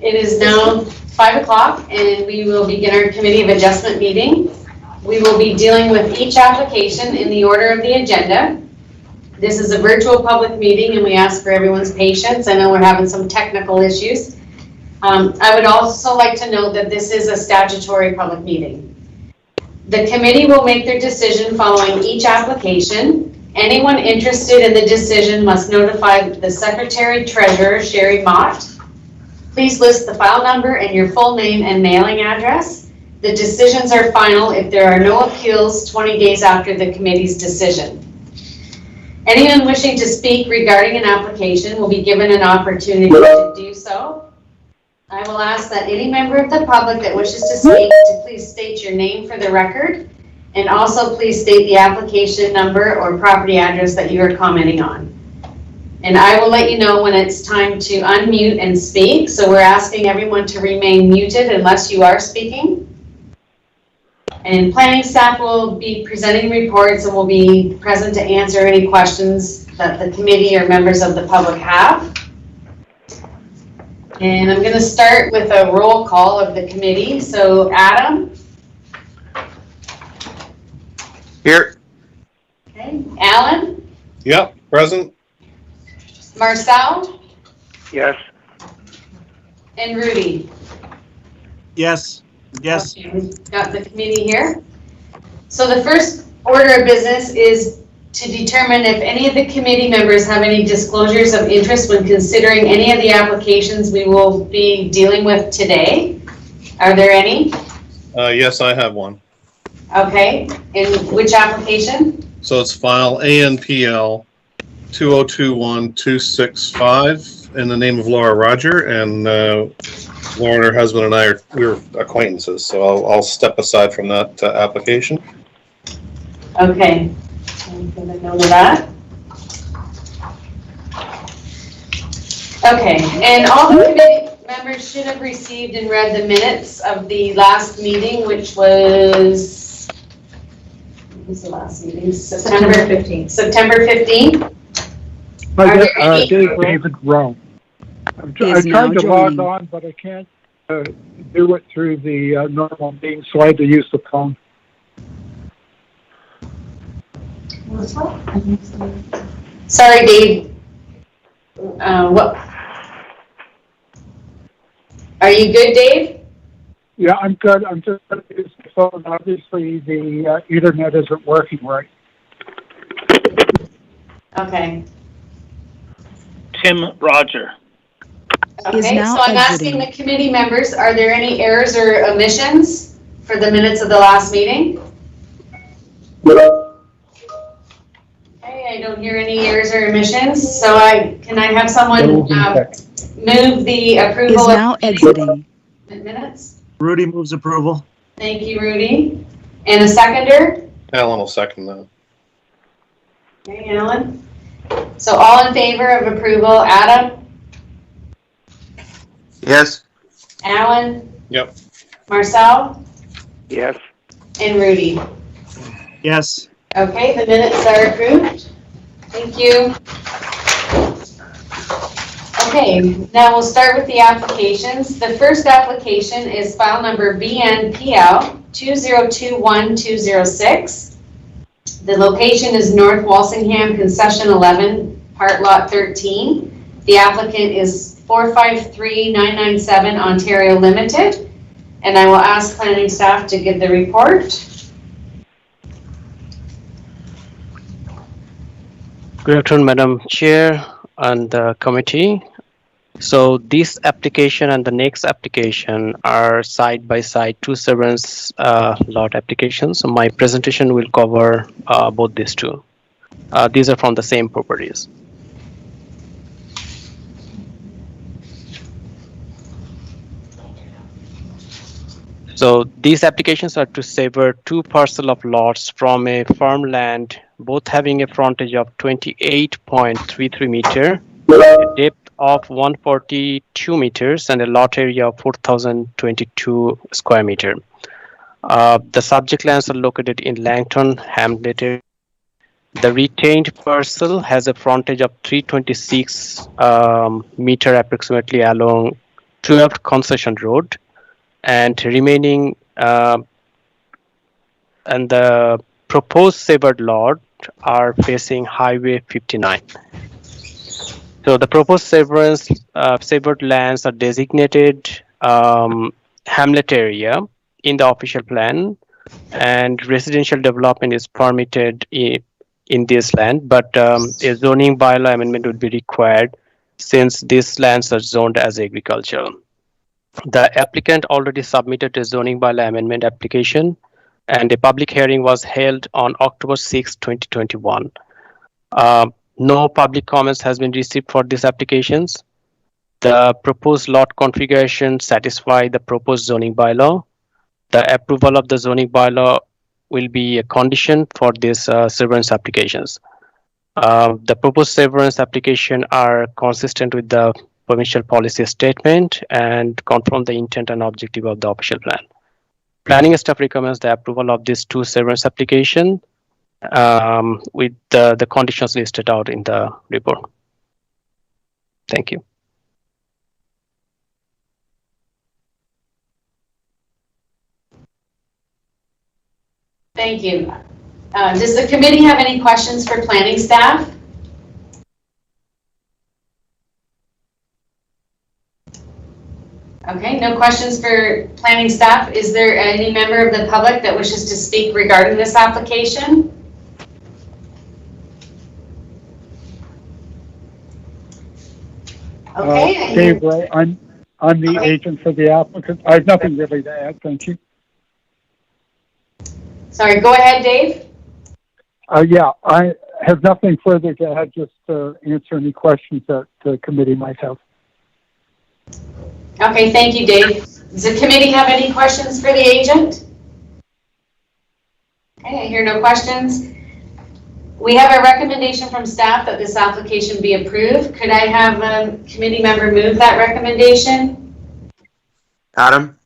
It is now 5 o'clock and we will begin our Committee of Adjustment meeting. We will be dealing with each application in the order of the agenda. This is a virtual public meeting and we ask for everyone's patience. I know we're having some technical issues. I would also like to note that this is a statutory public meeting. The committee will make their decision following each application. Anyone interested in the decision must notify the Secretary Treasurer, Sherry Mott. Please list the file number and your full name and mailing address. The decisions are final if there are no appeals 20 days after the committee's decision. Anyone wishing to speak regarding an application will be given an opportunity to do so. I will ask that any member of the public that wishes to speak to please state your name for the record, and also please state the application number or property address that you are commenting on. And I will let you know when it's time to unmute and speak, so we're asking everyone to remain muted unless you are speaking. And planning staff will be presenting reports and will be present to answer any questions that the committee or members of the public have. And I'm going to start with a roll call of the committee. So Adam? Here. Okay. Alan? Yep, present. Marcel? Yes. And Rudy? Yes. Yes. Okay, we've got the committee here. So the first order of business is to determine if any of the committee members have any disclosures of interest when considering any of the applications we will be dealing with today. Are there any? Yes, I have one. Okay, in which application? So it's file ANPL 2021265 in the name of Laura Roger, and Laura and her husband and I we're acquaintances, so I'll step aside from that application. Okay. I'm going to note of that. Okay, and all the committee members should have received and read the minutes of the last meeting, which was, what was the last meeting? September 15th. September 15th. David Rowe. I tried to log on, but I can't do it through the normal meeting, so I had to use the phone. Sorry, Dave. What? Are you good, Dave? Yeah, I'm good. I'm just going to use the phone. Obviously, the internet isn't working right. Okay. Tim Roger. Okay, so I'm asking the committee members, are there any errors or omissions for the minutes of the last meeting? I don't hear any errors or omissions, so can I have someone move the approval of minutes? Rudy moves approval. Thank you, Rudy. And a seconder? Alan will second that. Okay, Alan. So all in favor of approval, Adam? Yes. Alan? Yep. Marcel? Yes. And Rudy? Yes. Okay, the minutes are approved. Thank you. Okay, now we'll start with the applications. The first application is file number BNPL 2021206. The location is North Walsingham, Concession 11, Part Lot 13. The applicant is 453997 Ontario Limited. And I will ask planning staff to give the report. Good afternoon, Madam Chair and the committee. So this application and the next application are side by side two severance lot applications. So my presentation will cover both these two. These are from the same properties. So these applications are to sever two parcels of lots from a farmland, both having a frontage of 28.33 meter, a depth of 142 meters, and a lot area of 4,022 square meter. The subject lands are located in Langton Hamlet. The retained parcel has a frontage of 326 meter approximately along 12th Concession Road, and remaining and the proposed severed lot are facing Highway 59. So the proposed severed lands are designated hamlet area in the official plan, and residential development is permitted in this land, but a zoning bylaw amendment would be required since these lands are zoned as agricultural. The applicant already submitted a zoning bylaw amendment application, and a public hearing was held on October 6, 2021. No public comments has been received for these applications. The proposed lot configuration satisfy the proposed zoning bylaw. The approval of the zoning bylaw will be a condition for these severance applications. The proposed severance application are consistent with the provincial policy statement and confirm the intent and objective of the official plan. Planning staff recommends the approval of these two severance application with the conditions listed out in the report. Thank you. Thank you. Does the committee have any questions for planning staff? Okay, no questions for planning staff. Is there any member of the public that wishes to speak regarding this application? Okay. Dave Ray, I'm the agent for the applicant. I have nothing really to add, thank you. Sorry, go ahead, Dave. Yeah, I have nothing further to add, just answer any questions that the committee might have. Okay, thank you, Dave. Does the committee have any questions for the agent? Okay, I hear no questions. We have a recommendation from staff that this application be approved. Could I have a committee member move that recommendation? Adam?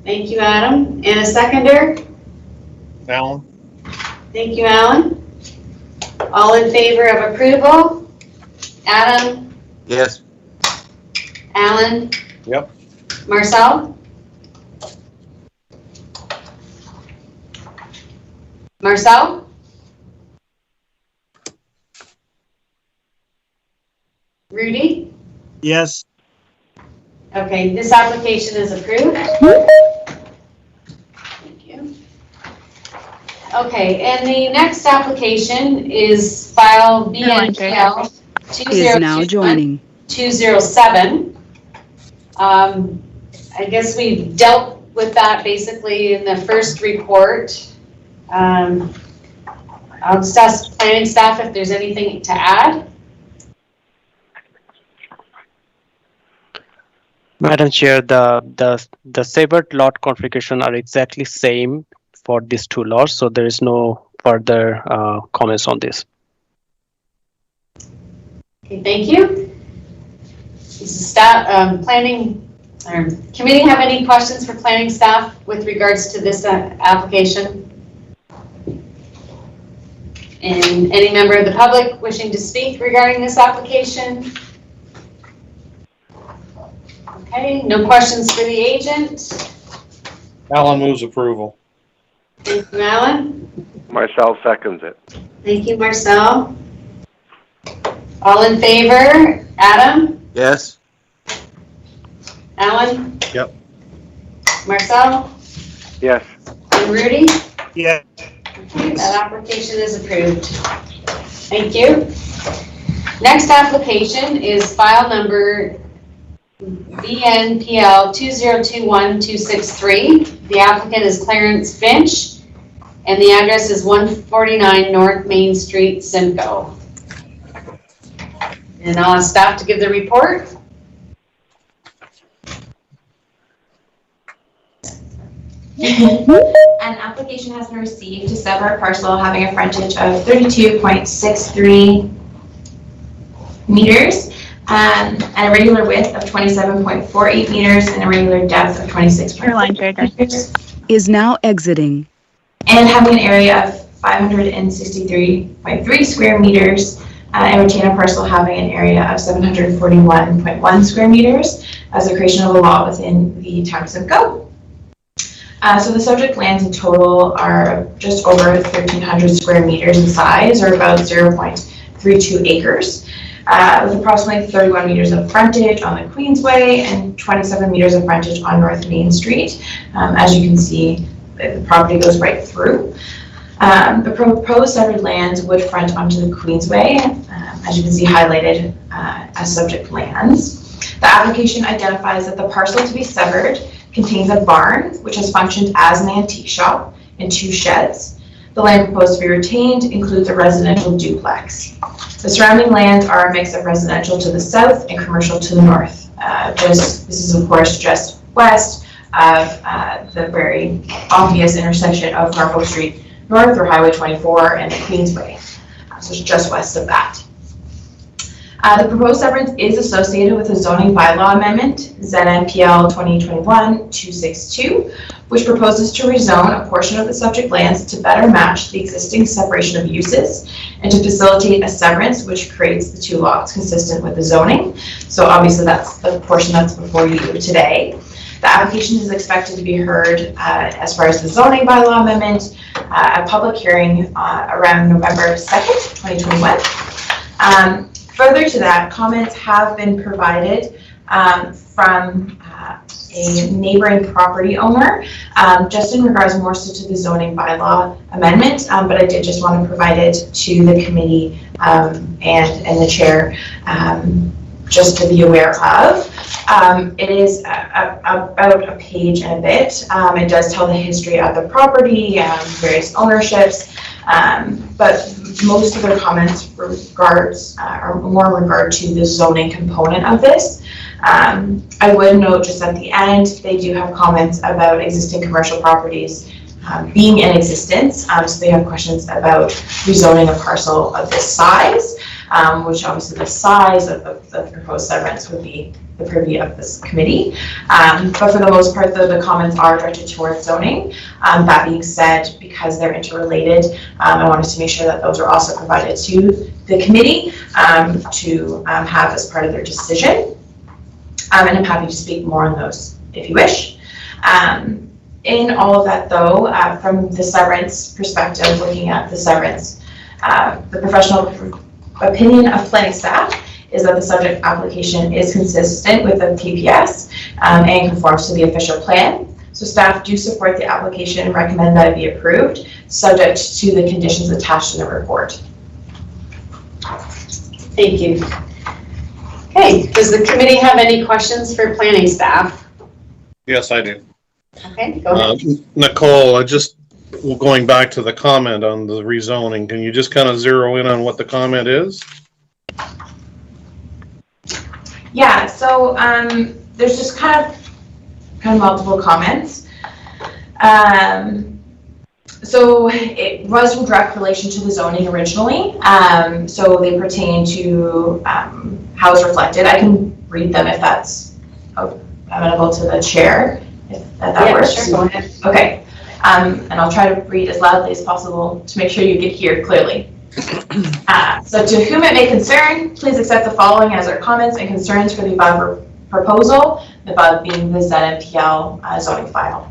Thank you, Adam. And a seconder? Alan? Thank you, Alan. All in favor of approval? Adam? Yes. Alan? Yep. Marcel? Marcel? Rudy? Yes. Okay, this application is approved. Thank you. Okay, and the next application is file BNPL Is now joining. 207. I guess we dealt with that basically in the first report. I'll just ask planning staff if there's anything to add. Madam Chair, the severed lot configuration are exactly same for these two lots, so there is no further comments on this. Okay, thank you. Does staff, planning or committee have any questions for planning staff with regards to this application? And any member of the public wishing to speak regarding this application? Okay, no questions for the agent. Alan moves approval. Thank you, Alan. Marcel seconds it. Thank you, Marcel. All in favor? Adam? Yes. Alan? Yep. Marcel? Yes. And Rudy? Yeah. Okay, that application is approved. Thank you. Next application is file number BNPL 2021263. The applicant is Clarence Finch, and the address is 149 North Main Street, Simcoe. And I'll ask staff to give the report. An application has been received to sever a parcel having a frontage of 32.63 meters and a regular width of 27.48 meters and a regular depth of 26.4 meters. Is now exiting. And having an area of 563.3 square meters and retain a parcel having an area of 741.1 square meters as the creation of a lot within the town of Simcoe. So the subject lands in total are just over 1,300 square meters in size, or about 0.32 acres, with approximately 31 meters of frontage on the Queensway and 27 meters of frontage on North Main Street. As you can see, the property goes right through. The proposed severed lands would front onto the Queensway, as you can see highlighted as subject lands. The application identifies that the parcel to be severed contains a barn, which has functioned as an antique shop, and 2 sheds. The land proposed to be retained includes a residential duplex. The surrounding lands are a mix of residential to the south and commercial to the north. This is of course just west of the very obvious intersection of Norfolk Street North, or Highway 24, and the Queensway. So it's just west of that. The proposed severance is associated with a zoning bylaw amendment, ZNPL 2021-262, which proposes to rezone a portion of the subject lands to better match the existing separation of uses and to facilitate a severance which creates the 2 lots consistent with the zoning. So obviously that's the portion that's before you today. The application is expected to be heard as far as the zoning bylaw amendment, a public hearing around November 2nd, 2021. Further to that, comments have been provided from a neighboring property owner, just in regards more so to the zoning bylaw amendment, but I did just want to provide it to the committee and the chair just to be aware of. It is about a page and a bit. It does tell the history of the property, various ownerships, but most of their comments are more in regard to the zoning component of this. I would note just at the end, they do have comments about existing commercial properties being in existence. So they have questions about rezoning a parcel of this size, which obviously the size of the proposed severance would be the purview of this committee. But for the most part, the comments are directed towards zoning. That being said, because they're interrelated, I wanted to make sure that those are also provided to the committee to have as part of their decision. And I'm happy to speak more on those if you wish. In all of that though, from the severance perspective, looking at the severance, the professional opinion of planning staff is that the subject application is consistent with the PPS and conforms to the official plan. So staff do support the application and recommend that it be approved, subject to the conditions attached in the report. Thank you. Okay, does the committee have any questions for planning staff? Yes, I do. Okay, go ahead. Nicole, going back to the comment on the rezoning, can you just kind of zero in on what the comment is? Yeah, so there's just kind of multiple comments. So it was in direct relation to the zoning originally. So they pertain to how it's reflected. I can read them if that's amenable to the chair, if that works. Sure, go ahead. Okay, and I'll try to read as loudly as possible to make sure you can hear clearly. So to whom it may concern, please accept the following as our comments and concerns for the above proposal, the above being the ZNPL zoning file.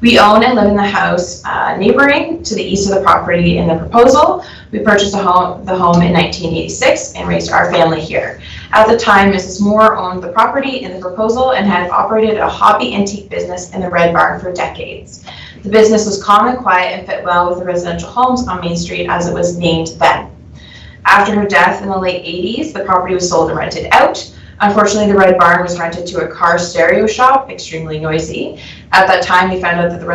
We own and live in the house neighboring to the east of the property in the proposal. We purchased the home in 1986 and raised our family here. At the time, Mrs. Moore owned the property in the proposal and had operated a hobby antique business in the Red Barn for decades. The business was calm and quiet and fit well with the residential homes on Main Street as it was named then. After her death in the late 80s, the property was sold and rented out. Unfortunately, the Red Barn was rented to a car stereo shop, extremely noisy. At that time, we found out that the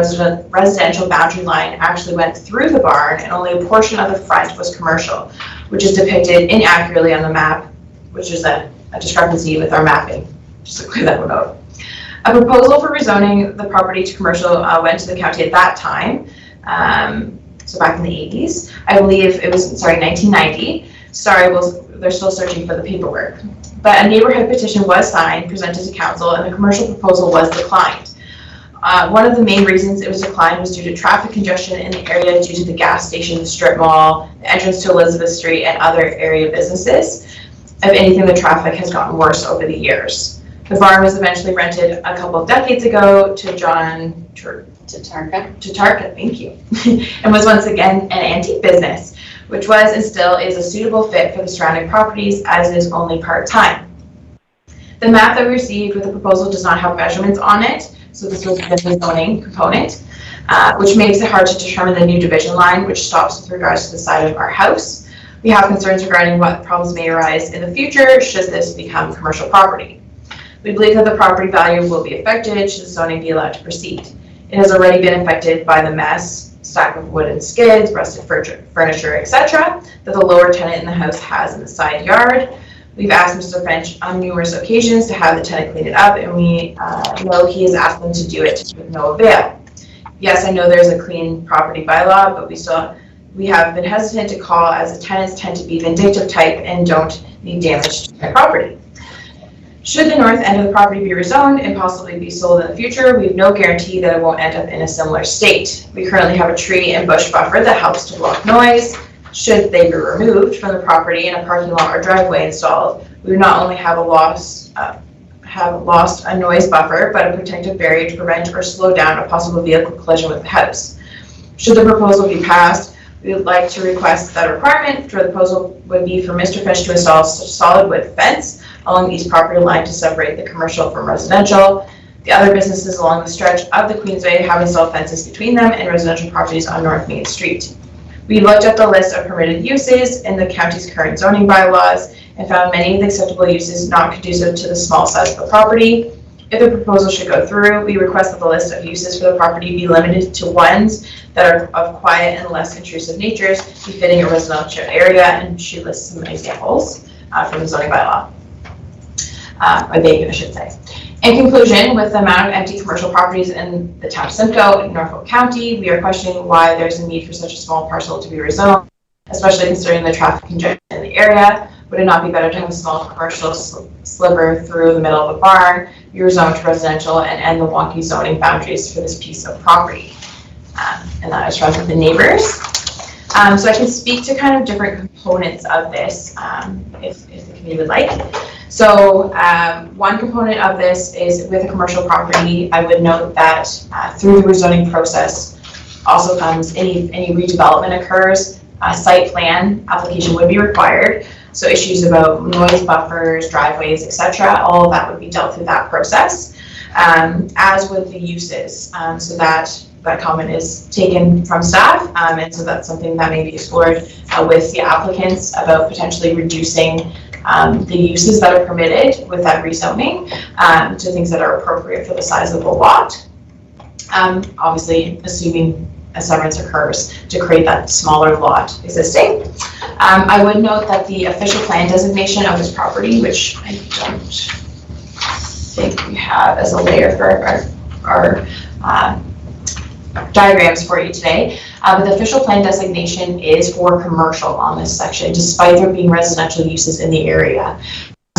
residential boundary line actually went through the barn and only a portion of the front was commercial, which is depicted inaccurately on the map, which is a discrepancy with our mapping, just to clear that one out. A proposal for rezoning the property to commercial went to the county at that time, so back in the 80s. I believe it was, 1990. They're still searching for the paperwork. But a neighborhood petition was signed, presented to council, and the commercial proposal was declined. One of the main reasons it was declined was due to traffic congestion in the area due to the gas station, the strip mall, the entrance to Elizabeth Street, and other area businesses. If anything, the traffic has gotten worse over the years. The barn was eventually rented a couple of decades ago to John Tatarka, thank you, and was once again an antique business, which was and still is a suitable fit for the surrounding properties as it is only part-time. The map that we received with the proposal does not have measurements on it, so this was the zoning component, which makes it hard to determine the new division line, which stops with regards to the side of our house. We have concerns regarding what problems may arise in the future should this become commercial property. We believe that the property value will be affected should the zoning be allowed to proceed. It has already been affected by the mess, stack of wooden skids, rusted furniture, etc., that the lower tenant in the house has in the side yard. We've asked Mr. French on numerous occasions to have the tenant clean it up, and we know he has asked them to do it with no avail. Yes, I know there's a clean property bylaw, but we have been hesitant to call as the tenants tend to be vindictive type and don't need damage to their property. Should the north end of the property be rezoned and possibly be sold in the future, we have no guarantee that it won't end up in a similar state. We currently have a tree and bush buffer that helps to block noise. Should they be removed from the property and a parking lot or driveway installed, we would not only have lost a noise buffer, but a protective barrier to prevent or slow down a possible vehicle collision with the house. Should the proposal be passed, we would like to request that a requirement for the proposal would be for Mr. Fish to install a solid wood fence along the east property line to separate the commercial from residential. The other businesses along the stretch of the Queensway have installed fences between them and residential properties on North Main Street. We looked at the list of permitted uses in the county's current zoning bylaws and found many of the acceptable uses not conducive to the small size of the property. If the proposal should go through, we request that the list of uses for the property be limited to ones that are of quiet and less intrusive natures, befitting a residential area, and she lists some examples from the zoning bylaw. Or they, I should say. In conclusion, with the amount of empty commercial properties in the town of Simcoe in Norfolk County, we are questioning why there's a need for such a small parcel to be rezoned, especially considering the traffic congestion in the area. Would it not be better to have a small commercial sliver through the middle of the barn, be rezoned to residential, and end the wonky zoning boundaries for this piece of property? And that is from the neighbors. So I can speak to kind of different components of this if the committee would like. So one component of this is with a commercial property. I would note that through the rezoning process also comes any redevelopment occurs, a site plan application would be required. So issues about noise buffers, driveways, etc., all of that would be dealt through that process, as with the uses. So that comment is taken from staff, and so that's something that may be explored with the applicants about potentially reducing the uses that are permitted with that rezoning to things that are appropriate for the size of the lot. Obviously, assuming a severance occurs to create that smaller lot existing. I would note that the official plan designation of this property, which I don't think we have as a layer for our diagrams for you today, but the official plan designation is for commercial on this section, despite there being residential uses in the area.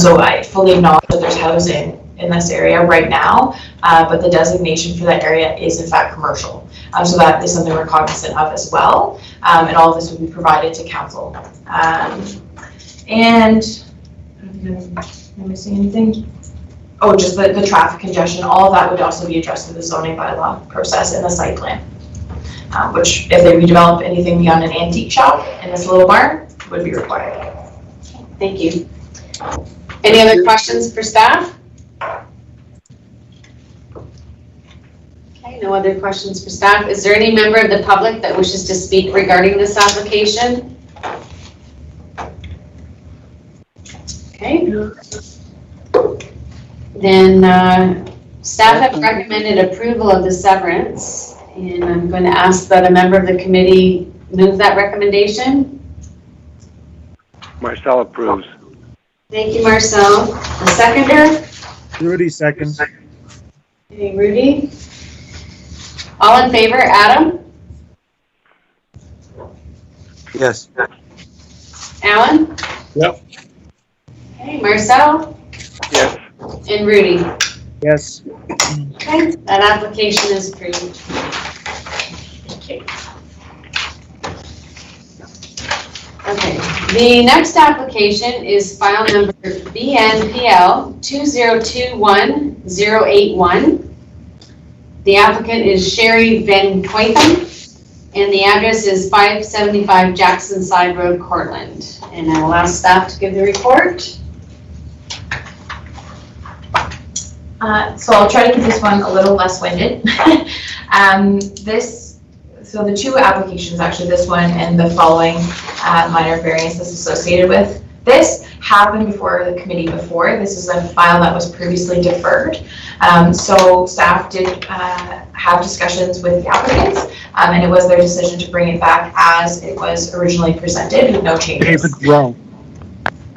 So I fully acknowledge that there's housing in this area right now, but the designation for that area is in fact commercial. So that is something we're cognizant of as well, and all of this will be provided to council. And am I missing anything? Oh, just the traffic congestion, all of that would also be addressed through the zoning bylaw process and the site plan, which if they redevelop anything beyond an antique shop in this little barn would be required. Thank you. Any other questions for staff? Okay, no other questions for staff. Is there any member of the public that wishes to speak regarding this application? Okay. Then staff have recommended approval of the severance, and I'm going to ask that a member of the committee move that recommendation. Marcel approves. Thank you, Marcel. A seconder? Rudy seconds. Okay, Rudy. All in favor, Adam? Yes. Alan? Yep. Okay, Marcel? Yes. And Rudy? Yes. Okay, that application is approved. Okay. Okay, the next application is file number BNPL 2021081. The applicant is Sherry Van Quatham, and the address is 575 Jackson Side Road, Cortland. And I will ask staff to give the report. So I'll try to keep this one a little less winded. So the two applications, actually this one and the following minor variances associated with this, have been before the committee before. This is a file that was previously deferred. So staff did have discussions with the applicants, and it was their decision to bring it back as it was originally presented with no changes. David Rowe.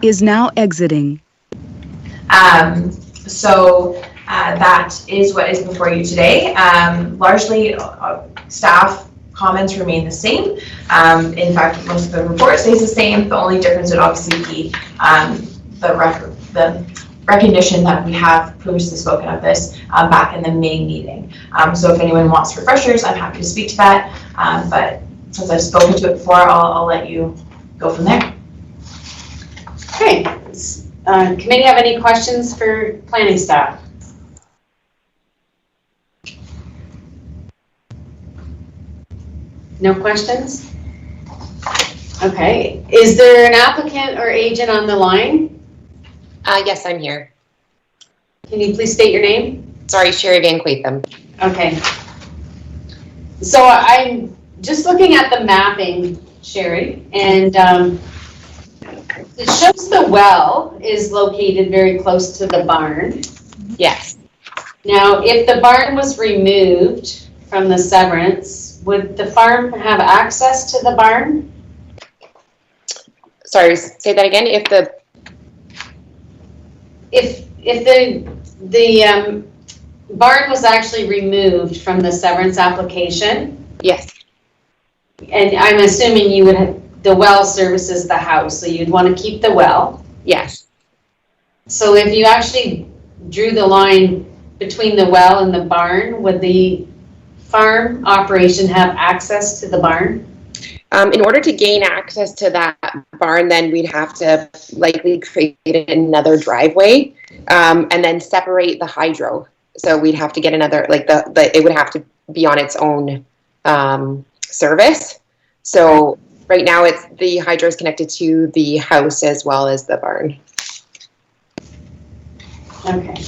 Is now exiting. That is what is before you today. Largely, staff comments remain the same. In fact, most of the report stays the same. The only difference would obviously be the recognition that we have previously spoken of this back in the May meeting. So if anyone wants refreshers, I'm happy to speak to that. But since I've spoken to it before, I'll let you go from there. Okay, committee have any questions for planning staff? No questions? Okay, is there an applicant or agent on the line? Yes, I'm here. Can you please state your name? Sorry, Sherry Van Quatham. Okay. So I'm just looking at the mapping, Sherry, and it shows the well is located very close to the barn. Yes. Now, if the barn was removed from the severance, would the farm have access to the barn? Sorry, say that again. If the barn was actually removed from the severance application, yes. and I'm assuming you would have, the well services the house, so you'd want to keep the well. Yes. So if you actually drew the line between the well and the barn, would the farm operation have access to the barn? In order to gain access to that barn, then we'd have to likely create another driveway and then separate the hydro. So we'd have to get another, like it would have to be on its own service. So right now the hydro is connected to the house as well as the barn. Okay.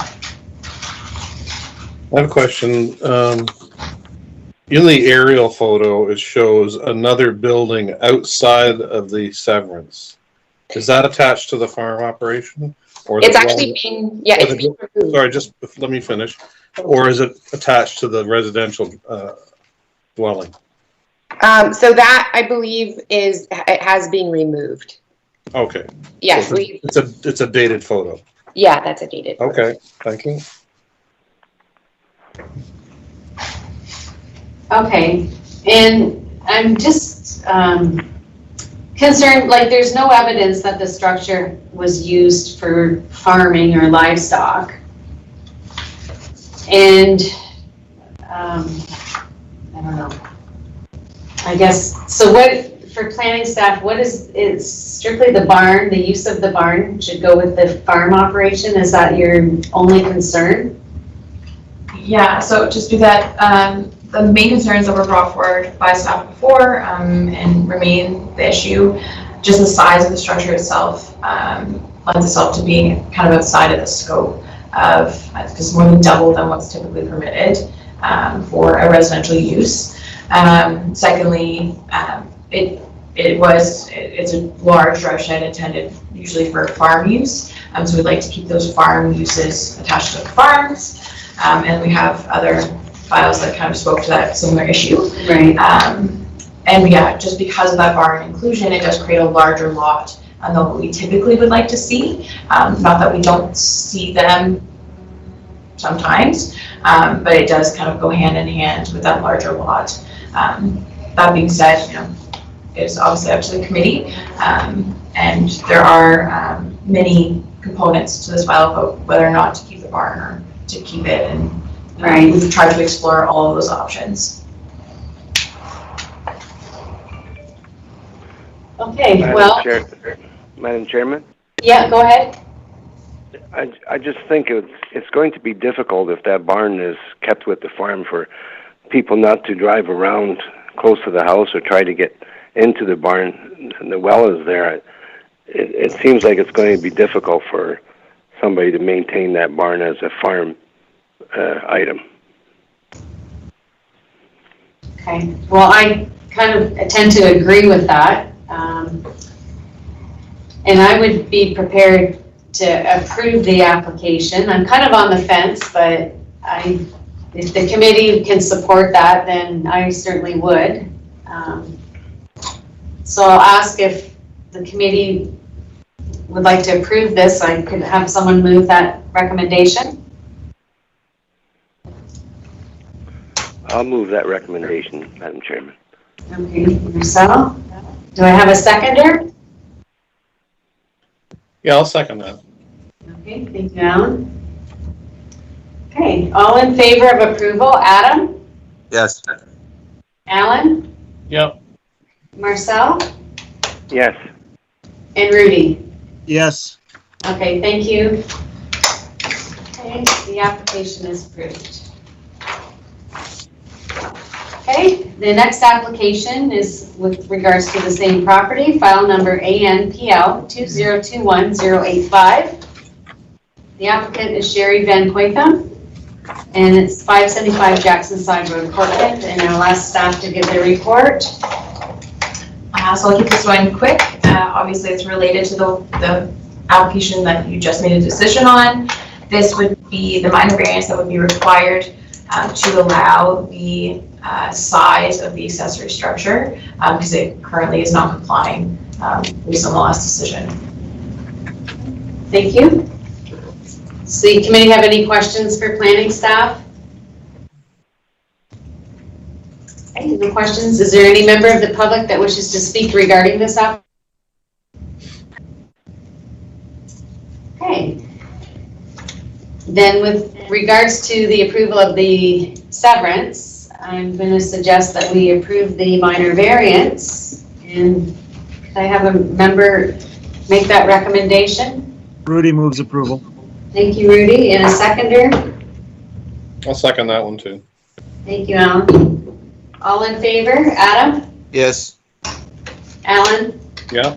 I have a question. In the aerial photo, it shows another building outside of the severance. Is that attached to the farm operation? Or It's actually being, yeah, it's being removed. Sorry, just let me finish. Or is it attached to the residential dwelling? So that, I believe, it has been removed. Okay. Yes, So it's a dated photo. yeah, that's a dated. Okay, thank you. Okay, and I'm just concerned, like there's no evidence that the structure was used for farming or livestock. And I don't know. I guess, so what, for planning staff, what is strictly the barn, the use of the barn should go with the farm operation? Is that your only concern? Yeah, so just do that. The main concerns that were brought forward by staff before and remain the issue, just the size of the structure itself lends itself to being kind of outside of the scope of, because more than double than what's typically permitted for a residential use. Secondly, it's a large drive shed intended usually for farm use, so we'd like to keep those farm uses attached to the farms, and we have other files that kind of spoke to that similar issue. Right. And yeah, just because of that barn inclusion, it does create a larger lot than what we typically would like to see. Not that we don't see them sometimes, but it does kind of go hand in hand with that larger lot. That being said, it's obviously up to the committee, and there are many components to this file about whether or not to keep the barn or to keep it, and Right. we've tried to explore all of those options. Okay, Madam well, Madam Chairman, yeah, go ahead. I just think it's going to be difficult if that barn is kept with the farm for people not to drive around close to the house or try to get into the barn. And the well is there. It seems like it's going to be difficult for somebody to maintain that barn as a farm item. Okay, well, I kind of tend to agree with that. And I would be prepared to approve the application. I'm kind of on the fence, but if the committee can support that, then I certainly would. So I'll ask if the committee would like to approve this. I could have someone move that recommendation. I'll move that recommendation, Madam Chairman. Okay, Marcel. Do I have a seconder? Yeah, I'll second that. Okay, thank you, Alan. Okay, all in favor of approval? Adam? Yes. Alan? Yep. Marcel? Yes. And Rudy? Yes. Okay, thank you. Okay, the application is approved. Okay, the next application is with regards to the same property, file number ANPL 2021085. The applicant is Sherry Van Poytham, and it's 575 Jackson Side Road, Portland, and I'll ask staff to give their report. So I'll keep this one quick. Obviously, it's related to the application that you just made a decision on. This would be the minor variance that would be required to allow the size of the accessory structure because it currently is not complying based on the last decision. Thank you. Does the committee have any questions for planning staff? Okay, no questions. Is there any member of the public that wishes to speak regarding this app? Okay. Then with regards to the approval of the severance, I'm going to suggest that we approve the minor variance. And could I have a member make that recommendation? Rudy moves approval. Thank you, Rudy. And a seconder? I'll second that one too. Thank you, Alan. All in favor? Adam? Yes. Alan? Yeah.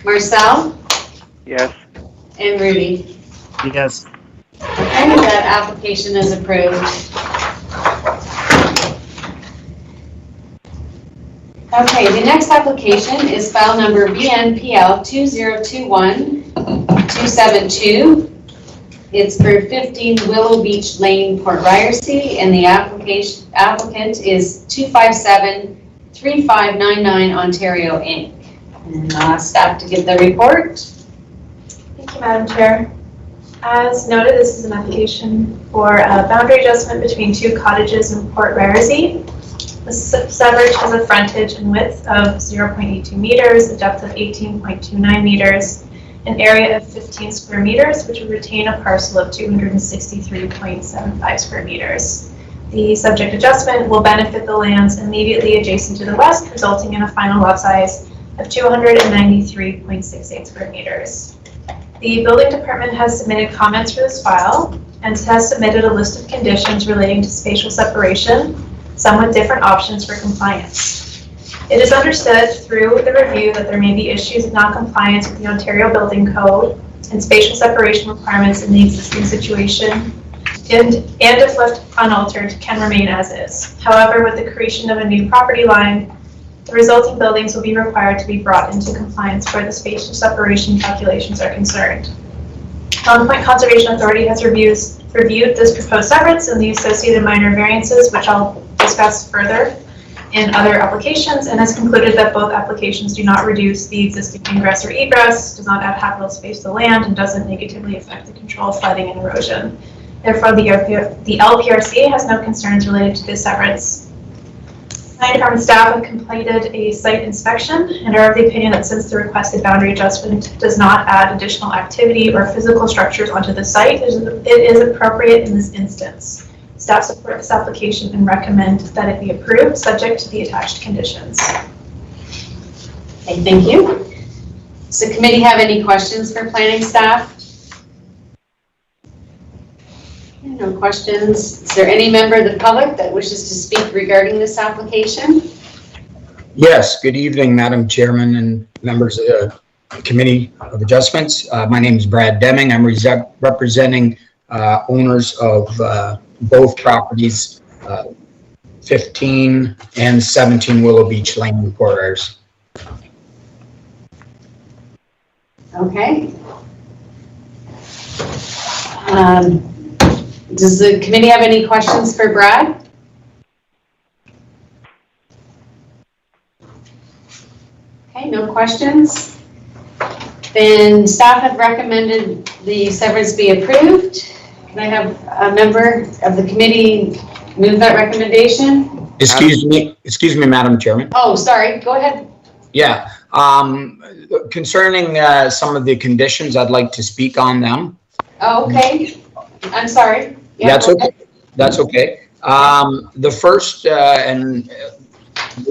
Marcel? Yes. And Rudy? Yes. Okay, that application is approved. Okay, the next application is file number BNPL 2021272. It's for 15 Willow Beach Lane, Port Ryerson, and the applicant is 257-3599 Ontario, Inc. And I'll ask staff to give the report. Thank you, Madam Chair. As noted, this is an application for a boundary adjustment between two cottages in Port Ryerson. The suburb has a frontage and width of 0.82 meters, a depth of 18.29 meters, an area of 15 square meters, which would retain a parcel of 263.75 square meters. The subject adjustment will benefit the lands immediately adjacent to the west, resulting in a final lot size of 293.68 square meters. The building department has submitted comments for this file and has submitted a list of conditions relating to spatial separation, some with different options for compliance. It is understood through the review that there may be issues of non-compliance with the Ontario Building Code and spatial separation requirements in the existing situation, and if left unaltered, can remain as is. However, with the creation of a new property line, the resulting buildings will be required to be brought into compliance where the spatial separation calculations are concerned. Long Point Conservation Authority has reviewed this proposed severance and the associated minor variances, which I'll discuss further in other applications, and has concluded that both applications do not reduce the existing ingress or egress, does not add habitable space to the land, and doesn't negatively affect the control of flooding and erosion. Therefore, the LPRC has no concerns related to this severance. Planning Department staff have completed a site inspection and are of the opinion that since the requested boundary adjustment does not add additional activity or physical structures onto the site, it is appropriate in this instance. Staff support this application and recommend that it be approved, subject to the attached conditions. Okay, thank you. Does the committee have any questions for planning staff? No questions. Is there any member of the public that wishes to speak regarding this application? Yes, good evening, Madam Chairman and members of the Committee of Adjustments. My name is Brad Deming. I'm representing owners of both properties, 15 and 17 Willow Beach Lane in Port Ayres. Okay. Does the committee have any questions for Brad? Okay, no questions. Then staff have recommended the severance be approved. Can I have a member of the committee move that recommendation? Excuse me, Madam Chairman. Oh, sorry, go ahead. Yeah, concerning some of the conditions, I'd like to speak on them. Oh, okay. I'm sorry. Yeah, That's okay. That's okay. The first, and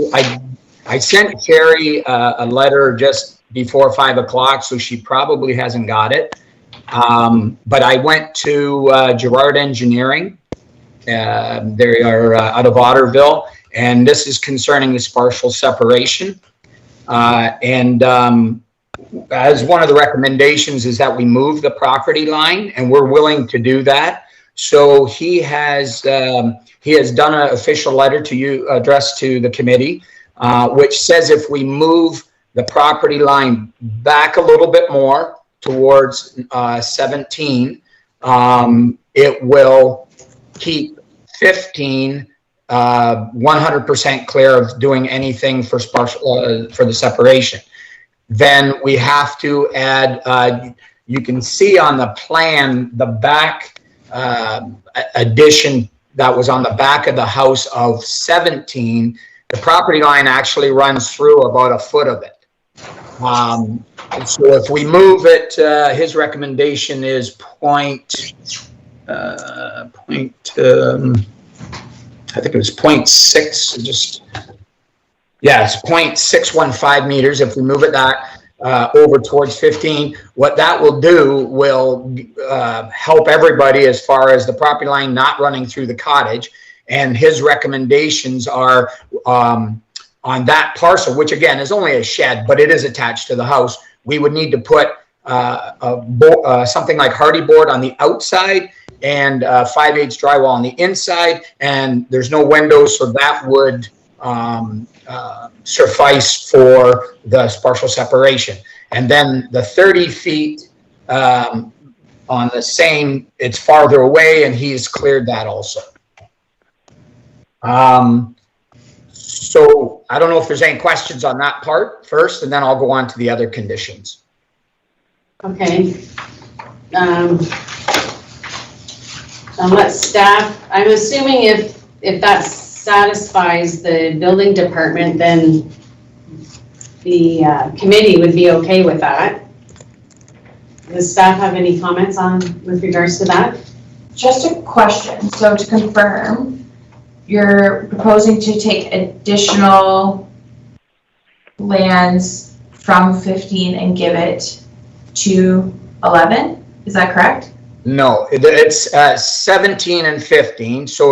I sent Carrie a letter just before 5 o'clock, so she probably hasn't got it. But I went to Gerard Engineering. They are out of Otterville, and this is concerning this partial separation. As one of the recommendations is that we move the property line, and we're willing to do that. So he has done an official letter to you addressed to the committee, which says if we move the property line back a little bit more towards 17, it will keep 15 100% clear of doing anything for the separation. Then we have to add, you can see on the plan, the back addition that was on the back of the house of 17, the property line actually runs through about a foot of it. So if we move it, his recommendation is I think it was 0.6, it's 0.615 meters. If we move it that over towards 15, what that will do will help everybody as far as the property line not running through the cottage. And his recommendations are on that parcel, which again is only a shed, but it is attached to the house. We would need to put something like hardy board on the outside and 5/8 drywall on the inside, and there's no windows, so that would suffice for the partial separation. And then the 30 feet on the same, it's farther away, and he's cleared that also. So I don't know if there's any questions on that part first, and then I'll go on to the other conditions. Okay. Let staff, I'm assuming if that satisfies the building department, then the committee would be okay with that. Does staff have any comments with regards to that? Just a question. So to confirm, you're proposing to take additional lands from 15 and give it to 11? Is that correct? No, it's 17 and 15. So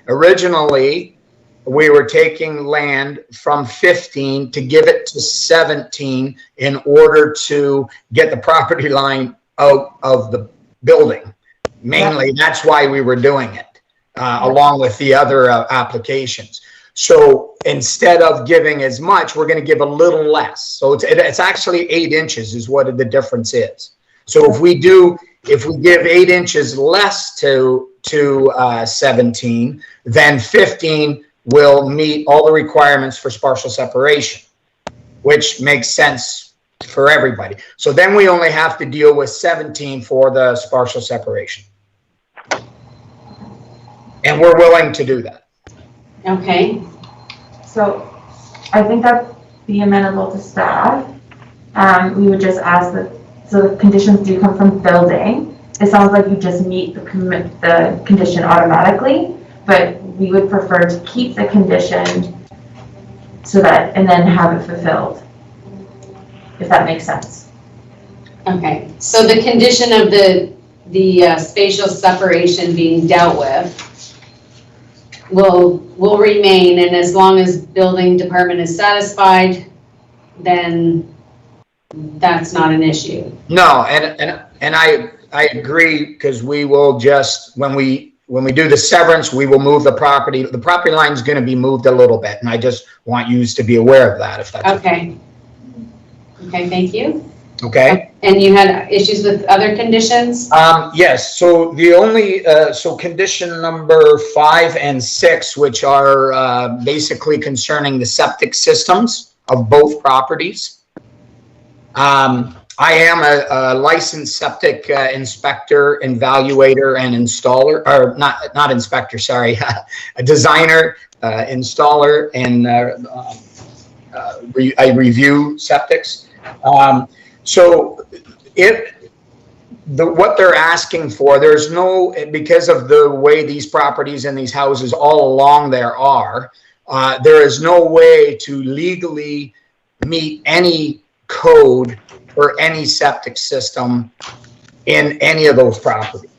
originally we were taking land from 15 to give it to 17 in order to get the property line out of the building. Mainly, that's why we were doing it, along with the other applications. So instead of giving as much, we're going to give a little less. So it's actually 8 inches is what the difference is. So if we give 8 inches less to 17, then 15 will meet all the requirements for partial separation, which makes sense for everybody. So then we only have to deal with 17 for the partial separation. And we're willing to do that. Okay. So I think that'd be amenable to staff. We would just ask that, so the conditions do come from building. It sounds like you just meet the condition automatically, but we would prefer to keep the condition so that, and then have it fulfilled, if that makes sense. Okay, so the condition of the spatial separation being dealt with will remain, and as long as building department is satisfied, then that's not an issue. No, and I agree, because we will just, when we do the severance, we will move the property line is going to be moved a little bit, and I just want you to be aware of that, if that's okay. Okay, thank you. Okay. And you had issues with other conditions? Yes, so the only, so condition number 5 and 6, which are basically concerning the septic systems of both properties. I am a licensed septic inspector, evaluator, and installer, or not inspector, sorry, a designer, installer, and I review septics. So what they're asking for, there's no, because of the way these properties and these houses all along there are, there is no way to legally meet any code for any septic system in any of those properties.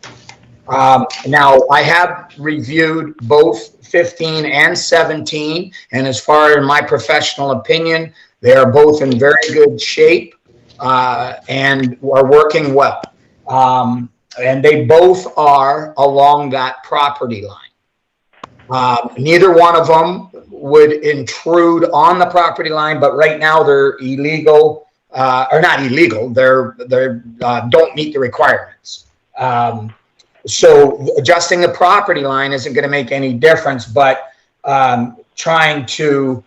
Now, I have reviewed both 15 and 17, and as far as my professional opinion, they are both in very good shape and are working well. And they both are along that property line. Neither one of them would intrude on the property line, but right now they're illegal, or not illegal, they're don't meet the requirements. So adjusting the property line isn't going to make any difference, but trying to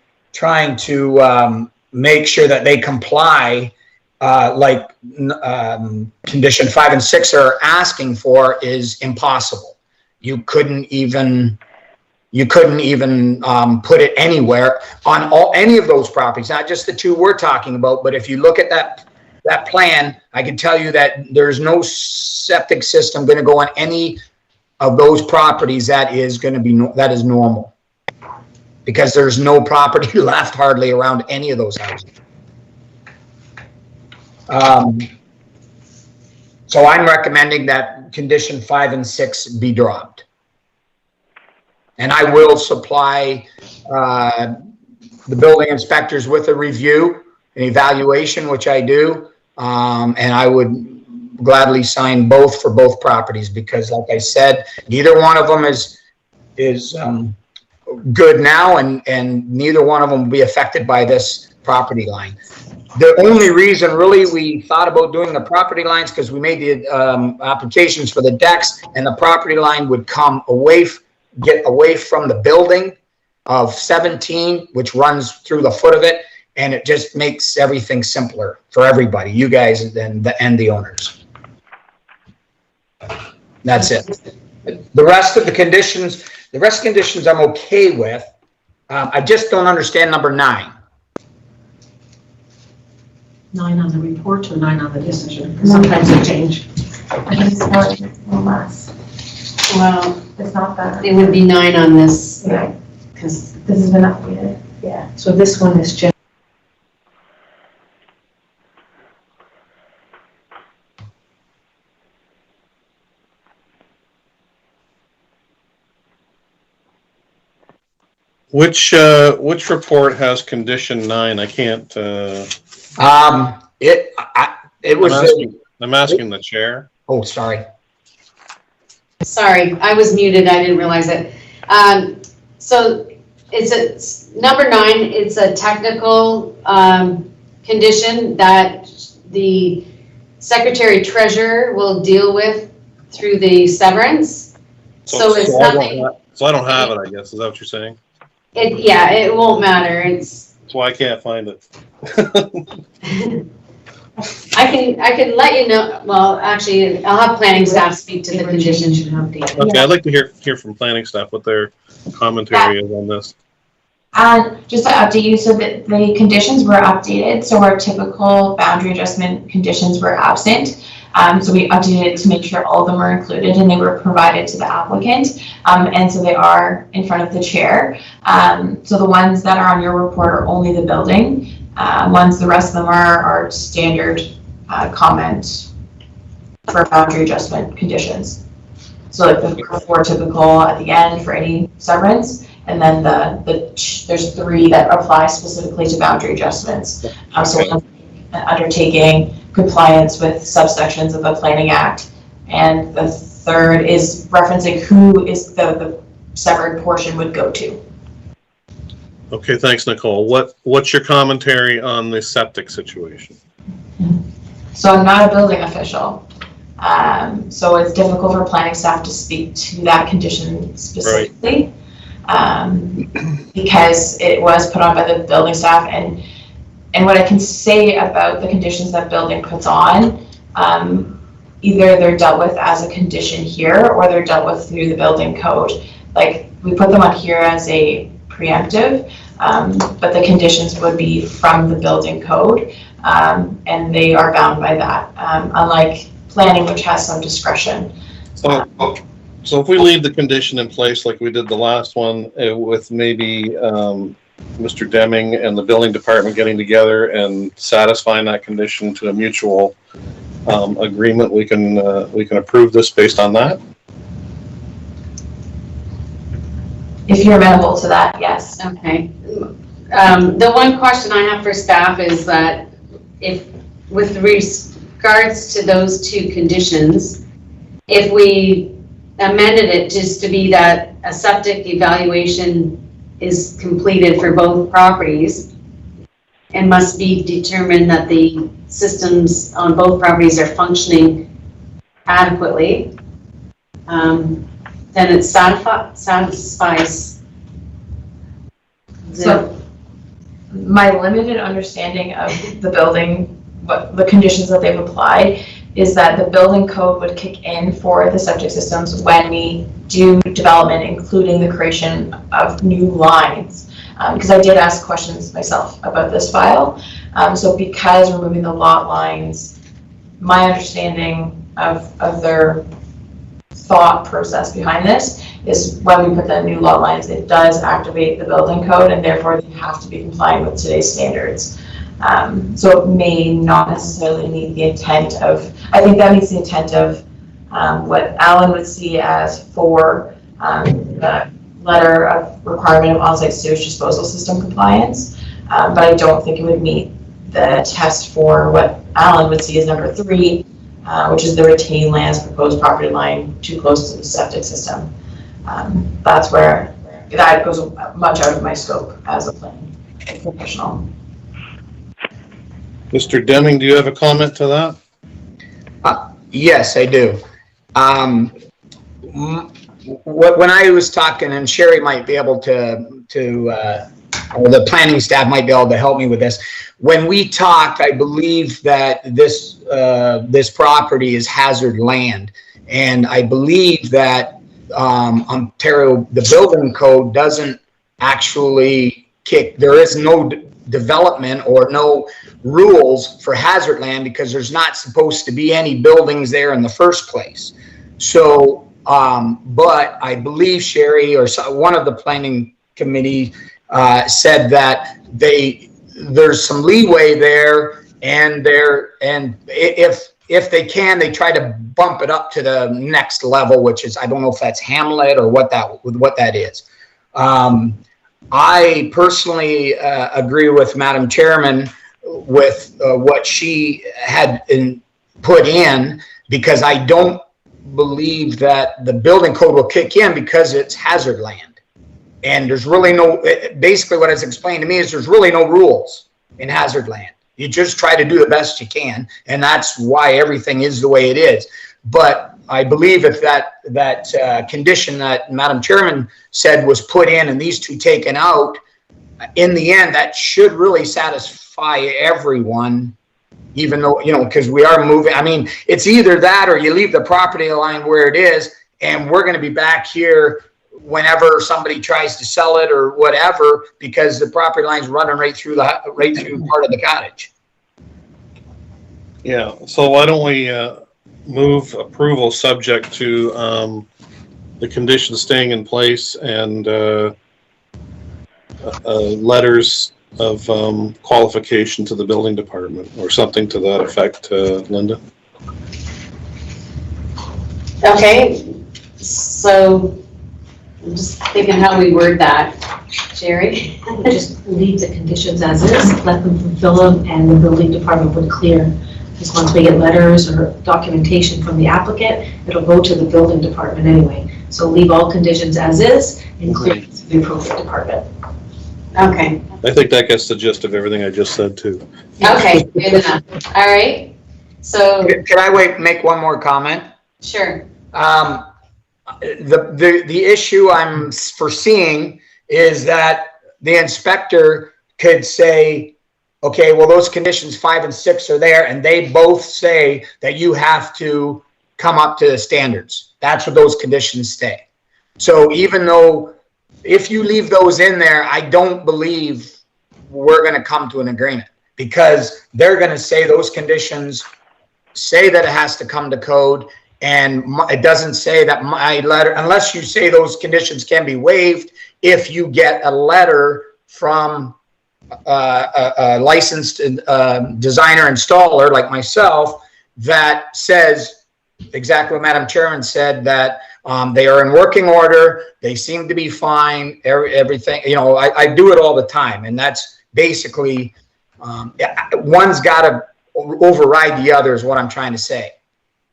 make sure that they comply, like condition 5 and 6 are asking for, is impossible. You couldn't even put it anywhere on any of those properties, not just the two we're talking about. But if you look at that plan, I can tell you that there's no septic system going to go on any of those properties that is normal, because there's no property left hardly around any of those houses. So I'm recommending that condition 5 and 6 be dropped. And I will supply the building inspectors with a review, an evaluation, which I do, and I would gladly sign both for both properties, because, like I said, neither one of them is good now, and neither one of them will be affected by this property line. The only reason really we thought about doing the property lines, because we made the applications for the decks, and the property line would come get away from the building of 17, which runs through the foot of it, and it just makes everything simpler for everybody, you guys and the owners. That's it. The rest of the conditions I'm okay with. I just don't understand number 9. 9 on the report or 9 on the decision? Because sometimes they change. It's less. Well, It's not that. it would be 9 on this, Yeah, because this has been updated. Yeah, so this one is just. Which report has condition 9? I can't. It was. I'm asking the chair. Oh, sorry. sorry, I was muted, I didn't realize it. So it's number 9, it's a technical condition that the Secretary Treasurer will deal with through the severance. So it's nothing. So I don't have it, I guess. Is that what you're saying? Yeah, it won't matter. That's why I can't find it. I can let you know. Well, actually, I'll have planning staff speak to the conditions. Okay, I'd like to hear from planning staff what their commentary is on this. And just to update you, so that the conditions were updated, so our typical boundary adjustment conditions were absent. So we updated to make sure all of them were included and they were provided to the applicant. And so they are in front of the chair. So the ones that are on your report are only the building. The rest of them are standard comment for boundary adjustment conditions. So like the 4 typical at the end for any severance. And then there's 3 that apply specifically to boundary adjustments. So undertaking compliance with subsections of the Planning Act. And the 3rd is referencing who is the severed portion would go to. Okay, thanks, Nicole. What's your commentary on the septic situation? So I'm not a building official. So it's difficult for planning staff to speak to that condition specifically. Right. Because it was put on by the building staff, and what I can say about the conditions that building puts on, either they're dealt with as a condition here or they're dealt with through the building code. Like we put them on here as a preemptive, but the conditions would be from the building code, and they are bound by that, unlike planning, which has some discretion. So if we leave the condition in place like we did the last one, with maybe Mr. Deming and the building department getting together and satisfying that condition to a mutual agreement, we can approve this based on that? If you're amenable to that, yes. Okay. The one question I have for staff is that if, with regards to those 2 conditions, if we amended it just to be that a septic evaluation is completed for both properties and must be determined that the systems on both properties are functioning adequately, then it satisfies So my limited understanding of the building, what the conditions that they've applied, is that the building code would kick in for the septic systems when we do development, including the creation of new lines. Because I did ask questions myself about this file. So because we're moving the lot lines, my understanding of their thought process behind this is when we put the new lot lines, it does activate the building code, and therefore they have to be compliant with today's standards. So it may not necessarily meet the intent of, I think that meets the intent of what Alan would see as for the letter of requirement of on-site sewage disposal system compliance, but I don't think it would meet the test for what Alan would see as number 3, which is the retained lands proposed property line too close to the septic system. That's where that goes much out of my scope as a planning professional. Mr. Deming, do you have a comment to that? Yes, I do. When I was talking, and Sherry might be able or the planning staff might be able to help me with this. When we talked, I believe that this property is hazard land, and I believe that Ontario, the building code doesn't actually kick. There is no development or no rules for hazard land because there's not supposed to be any buildings there in the first place. So, but I believe Sherry or one of the planning committee said that there's some leeway there, and if they can, they try to bump it up to the next level, which is, I don't know if that's Hamlet or what that is. I personally agree with Madam Chairman with what she had put in, because I don't believe that the building code will kick in because it's hazard land. And there's really basically what it's explained to me is there's really no rules in hazard land. You just try to do the best you can, and that's why everything is the way it is. But I believe if that condition that Madam Chairman said was put in and these 2 taken out, in the end, that should really satisfy everyone, even though, because we are moving. I mean, it's either that or you leave the property line where it is, and we're going to be back here whenever somebody tries to sell it or whatever, because the property line's running right through part of the cottage. Yeah, so why don't we move approval subject to the conditions staying in place and letters of qualification to the building department or something to that effect, Linda? Okay, so I'm just thinking how we word that. Jerry? Just leave the conditions as is, let them fulfill them, and the building department would clear. Because once we get letters or documentation from the applicant, it'll go to the building department anyway. So leave all conditions as is and clear it to the appropriate department. Okay. I think that gets the gist of everything I just said too. Okay, good enough. All right. So. Can I make one more comment? Sure. The issue I'm foreseeing is that the inspector could say, okay, well, those conditions 5 and 6 are there, and they both say that you have to come up to the standards. That's what those conditions say. So even though if you leave those in there, I don't believe we're going to come to an agreement, because they're going to say those conditions say that it has to come to code, and it doesn't say that my letter, unless you say those conditions can be waived if you get a letter from a licensed designer installer like myself that says exactly what Madam Chairman said, that they are in working order, they seem to be fine, everything, you know, I do it all the time, and that's basically, one's got to override the other is what I'm trying to say.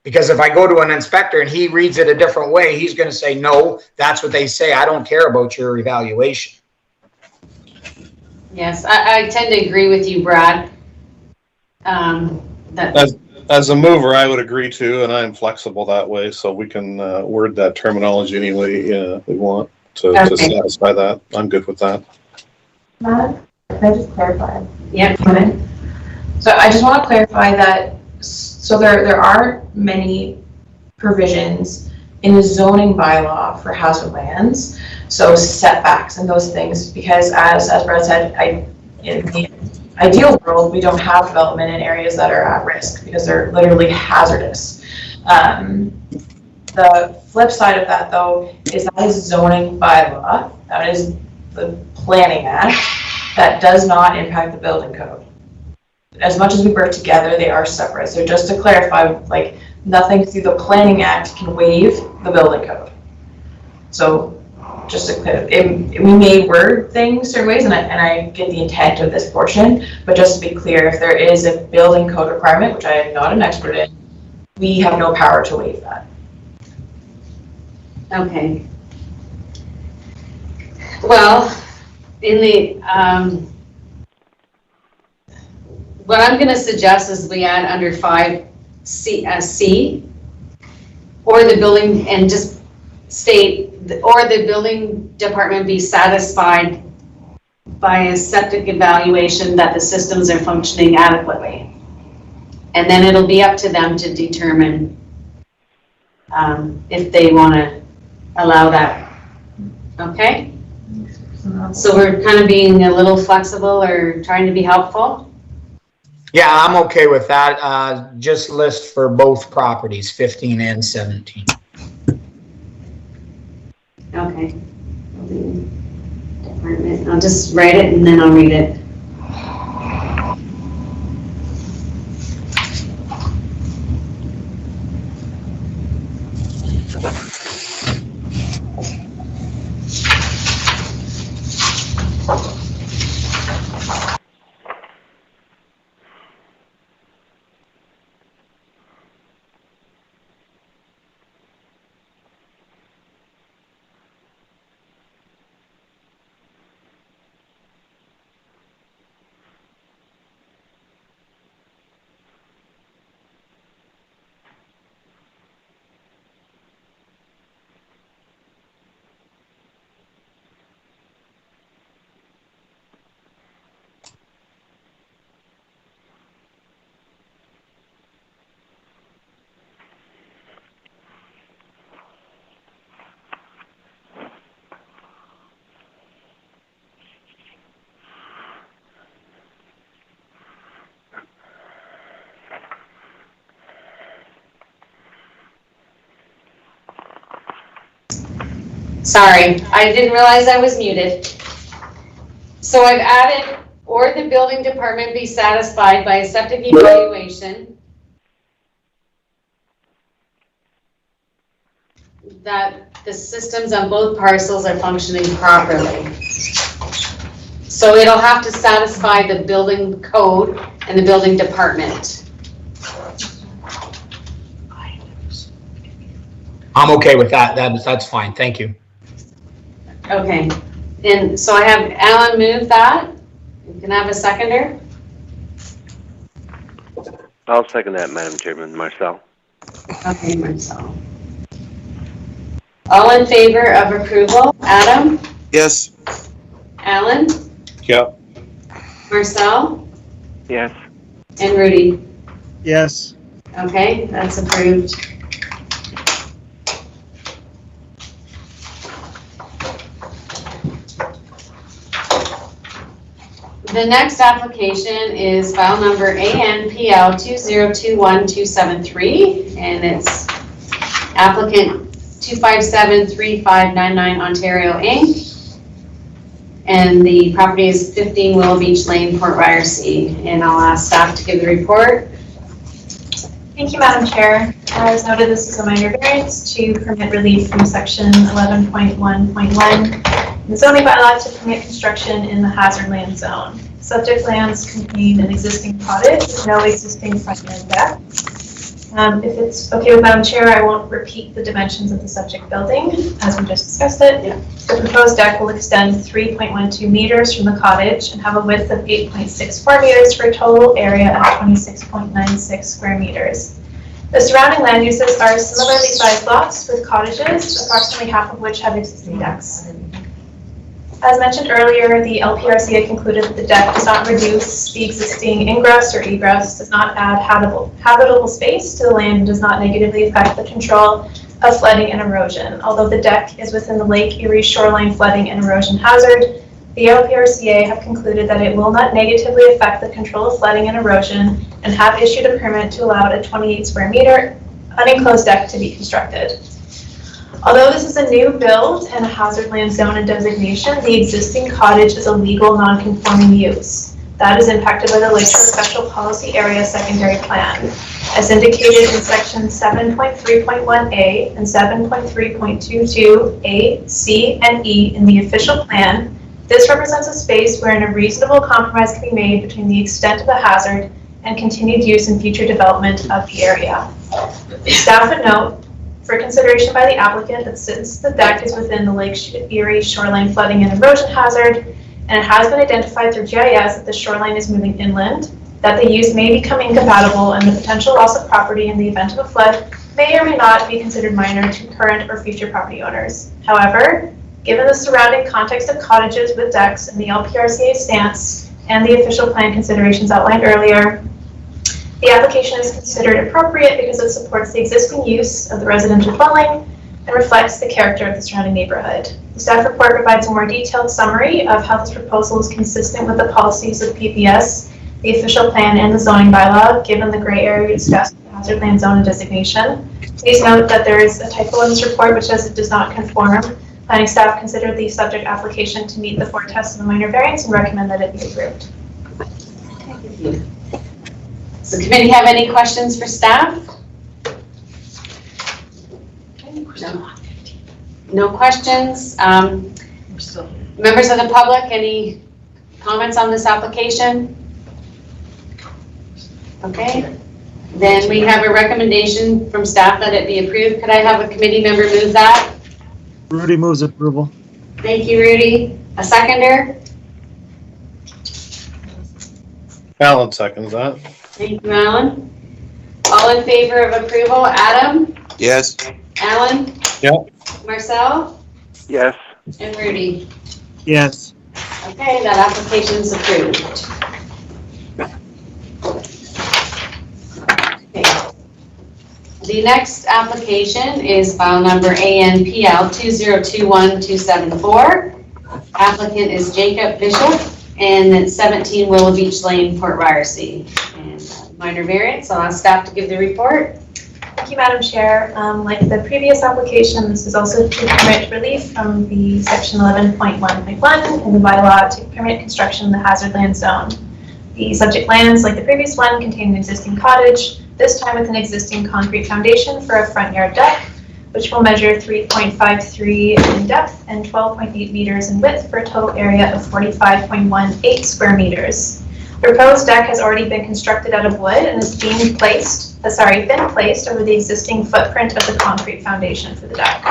Because if I go to an inspector and he reads it a different way, he's going to say, no, that's what they say. I don't care about your evaluation. Yes, I tend to agree with you, Brad. As a mover, I would agree too, and I'm flexible that way, so we can word that terminology any way we want to satisfy that. I'm good with that. Madam, can I just clarify? Yeah. So I just want to clarify that, so there aren't many provisions in the zoning bylaw for hazard lands, so setbacks and those things, because as Brad said, in the ideal world, we don't have development in areas that are at risk because they're literally hazardous. The flip side of that, though, is that is zoning bylaw, that is the planning act, that does not impact the building code. As much as we work together, they are separate. So just to clarify, like, nothing through the planning act can waive the building code. So just to clear, we may word things certain ways, and I get the intent of this portion, but just to be clear, if there is a building code requirement, which I am not an expert in, we have no power to waive that. Okay. Well, in the what I'm going to suggest is we add under 5C, or the building, and just state, or the building department be satisfied by a septic evaluation that the systems are functioning adequately. And then it'll be up to them to determine if they want to allow that. Okay? So we're kind of being a little flexible or trying to be helpful. Yeah, I'm okay with that. Just list for both properties, 15 and 17. Okay. Department. I'll just write it and then I'll read it. Sorry, I didn't realize I was muted. So I've added, or the building department be satisfied by a septic evaluation that the systems on both parcels are functioning properly. So it'll have to satisfy the building code and the building department. I'm okay with that. That's fine. Thank you. Okay, and so I have Alan move that. You can have a seconder. I'll second that, Madam Chairman. Marcel. Okay, Marcel. All in favor of approval? Adam? Yes. Alan? Yep. Marcel? Yes. And Rudy? Yes. Okay, that's approved. The next application is file number ANPL 2021273, and it's applicant 2573599 Ontario Inc. And the property is 15 Willow Beach Lane, Port Ryerson. And I'll ask staff to give the report. Thank you, Madam Chair. As noted, this is a minor variance to permit relief from section 11.1.1 the zoning bylaw to permit construction in the hazard land zone. Subject lands contain an existing cottage with no existing front yard deck. If it's okay with Madam Chair, I won't repeat the dimensions of the subject building as we just discussed it. Yeah. The proposed deck will extend 3.12 meters from the cottage and have a width of 8.64 meters for a total area of 26.96 square meters. The surrounding land uses are similarly sized lots with cottages, approximately half of which have existing decks. As mentioned earlier, the LPRCA concluded that the deck does not reduce the existing ingress or egress, does not add habitable space to the land, and does not negatively affect the control of flooding and erosion. Although the deck is within the Lake Erie shoreline flooding and erosion hazard, the LPRCA have concluded that it will not negatively affect the control of flooding and erosion and have issued a permit to allow a 28 square meter unenclosed deck to be constructed. Although this is a new build and a hazard land zone and designation, the existing cottage is a legal non-conforming use. That is impacted by the Lakeshore Special Policy Area Secondary Plan. As indicated in section 7.3.1A and 7.3.22A, C, and E in the official plan, this represents a space wherein a reasonable compromise can be made between the extent of the hazard and continued use and future development of the area. Staff would note for consideration by the applicant that since the deck is within the Lake Erie shoreline flooding and erosion hazard, and it has been identified through GIS that the shoreline is moving inland, that the use may become incompatible and the potential loss of property in the event of a flood may or may not be considered minor to current or future property owners. However, given the surrounding context of cottages with decks and the LPRCA stance and the official plan considerations outlined earlier, the application is considered appropriate because it supports the existing use of the residential dwelling and reflects the character of the surrounding neighborhood. The staff report provides a more detailed summary of how this proposal is consistent with the policies of PPS, the official plan, and the zoning bylaw, given the gray area we discussed in the hazard land zone and designation. Please note that there is a typo in this report which says it does not conform. Planning staff considered the subject application to meet the 4 tests of the minor variance and recommend that it be approved. Thank you. Does the committee have any questions for staff? No. No questions. Members of the public, any comments on this application? Okay. Then we have a recommendation from staff that it be approved. Could I have a committee member move that? Rudy moves approval. Thank you, Rudy. A seconder? Alan seconds that. Thank you, Alan. All in favor of approval? Adam? Yes. Alan? Yep. Marcel? Yes. And Rudy? Yes. Okay, that application is approved. Okay. The next application is file number ANPL 2021274. Applicant is Jacob Bishop, and it's 17 Willow Beach Lane, Port Ryerson. And minor variance. I'll ask staff to give the report. Thank you, Madam Chair. Like the previous application, this is also to permit relief from the section 11.1.1 in the bylaw to permit construction in the hazard land zone. The subject lands, like the previous one, contain an existing cottage, this time with an existing concrete foundation for a front yard deck, which will measure 3.53 in depth and 12.8 meters in width for a total area of 45.18 square meters. The proposed deck has already been constructed out of wood and is been placed over the existing footprint of the concrete foundation for the deck.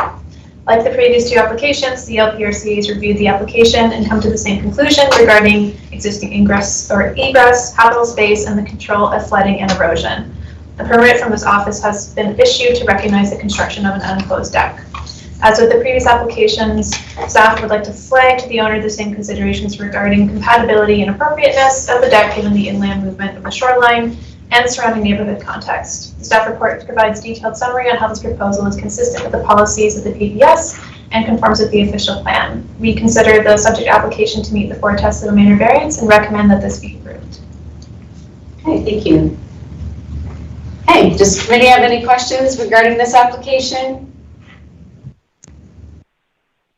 Like the previous two applications, the LPRC has reviewed the application and come to the same conclusion regarding existing ingress or egress, habitable space, and the control of flooding and erosion. A permit from this office has been issued to recognize the construction of an unenclosed deck. As with the previous applications, staff would like to flag to the owner the same considerations regarding compatibility and appropriateness of the deck given the inland movement of the shoreline and surrounding neighborhood context. The staff report provides detailed summary on how this proposal is consistent with the policies of the PBS and conforms with the official plan. We consider the subject application to meet the 4 tests of a minor variance and recommend that this be approved. Okay, thank you. Hey, does the committee have any questions regarding this application?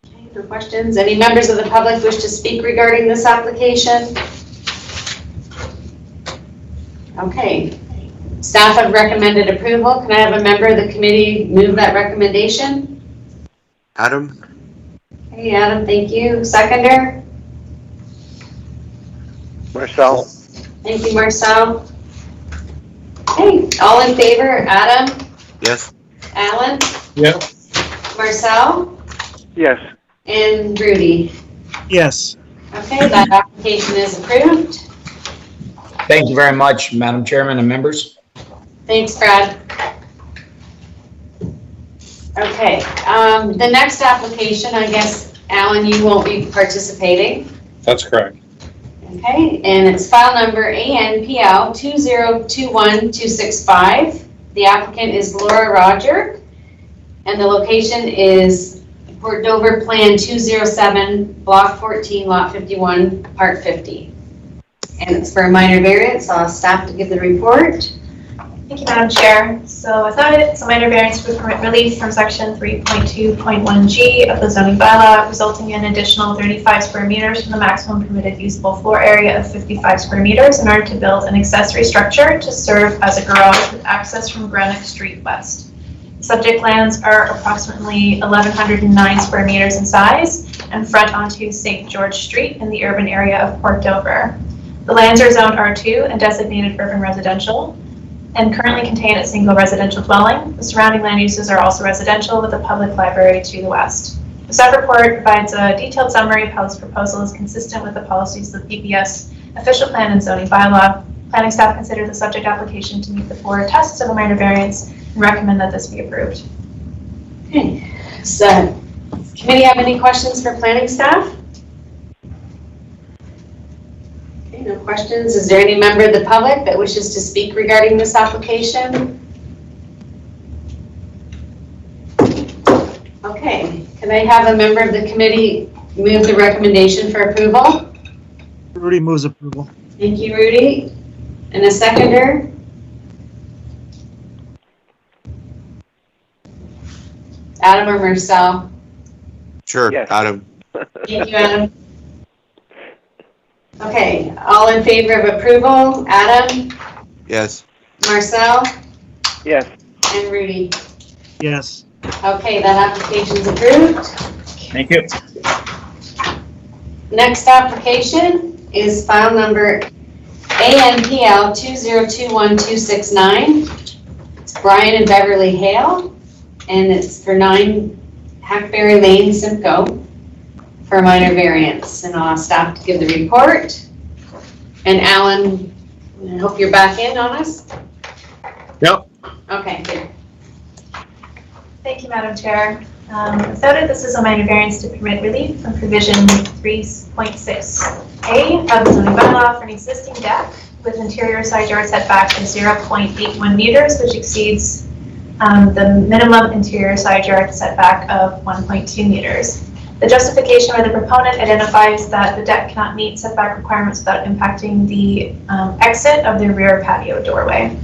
Okay, no questions. Any members of the public wish to speak regarding this application? Okay, staff have recommended approval. Can I have a member of the committee move that recommendation? Adam? Hey, Adam, thank you. Seconder? Marcel? Thank you, Marcel. Okay, all in favor? Adam? Yes. Alan? Yep. Marcel? Yes. And Rudy? Yes. Okay, that application is approved. Thank you very much, Madam Chairman and members. Thanks, Brad. Okay, the next application, I guess, Alan, you won't be participating. That's correct. Okay, and it's file number ANPL 2021265. The applicant is Laura Roger, and the location is Port Dover Plan 207, Block 14, Lot 51, Part 50. And it's for a minor variance, so I'll ask staff to give the report. Thank you, Madam Chair. So as noted, it's a minor variance to permit relief from section 3.2.1G of the zoning bylaw, resulting in additional 35 square meters from the maximum permitted usable floor area of 55 square meters in order to build an accessory structure to serve as a garage with access from Greenwich Street West. Subject lands are approximately 1,109 square meters in size and front onto St. George Street in the urban area of Port Dover. The lands are zoned R2 and designated urban residential, and currently contain a single residential dwelling. The surrounding land uses are also residential with a public library to the west. The staff report provides a detailed summary of how this proposal is consistent with the policies of the PBS official plan and zoning bylaw. Planning staff consider the subject application to meet the 4 tests of a minor variance and recommend that this be approved. Okay, so committee have any questions for planning staff? No questions. Is there any member of the public that wishes to speak regarding this application? Okay, can I have a member of the committee move the recommendation for approval? Rudy moves approval. Thank you, Rudy. And a seconder? Adam or Marcel? Sure, Yes. Adam. Thank you, Adam. Okay, all in favor of approval? Adam, Yes. Marcel, Yes. and Rudy. Yes. Okay, that application is approved. Thank you. Next application is file number ANPL 2021269. It's Brian and Beverly Hale, and it's for 9 Hackberry Lane, Simcoe, for a minor variance. And I'll ask staff to give the report. And Alan, I hope you're back in on us. Yep. Okay, good. Thank you, Madam Chair. As noted, this is a minor variance to permit relief from provision 3.6A of the zoning bylaw for an existing deck with interior side yard setback of 0.81 meters, which exceeds the minimum interior side yard setback of 1.2 meters. The justification by the proponent identifies that the deck cannot meet setback requirements without impacting the exit of the rear patio doorway.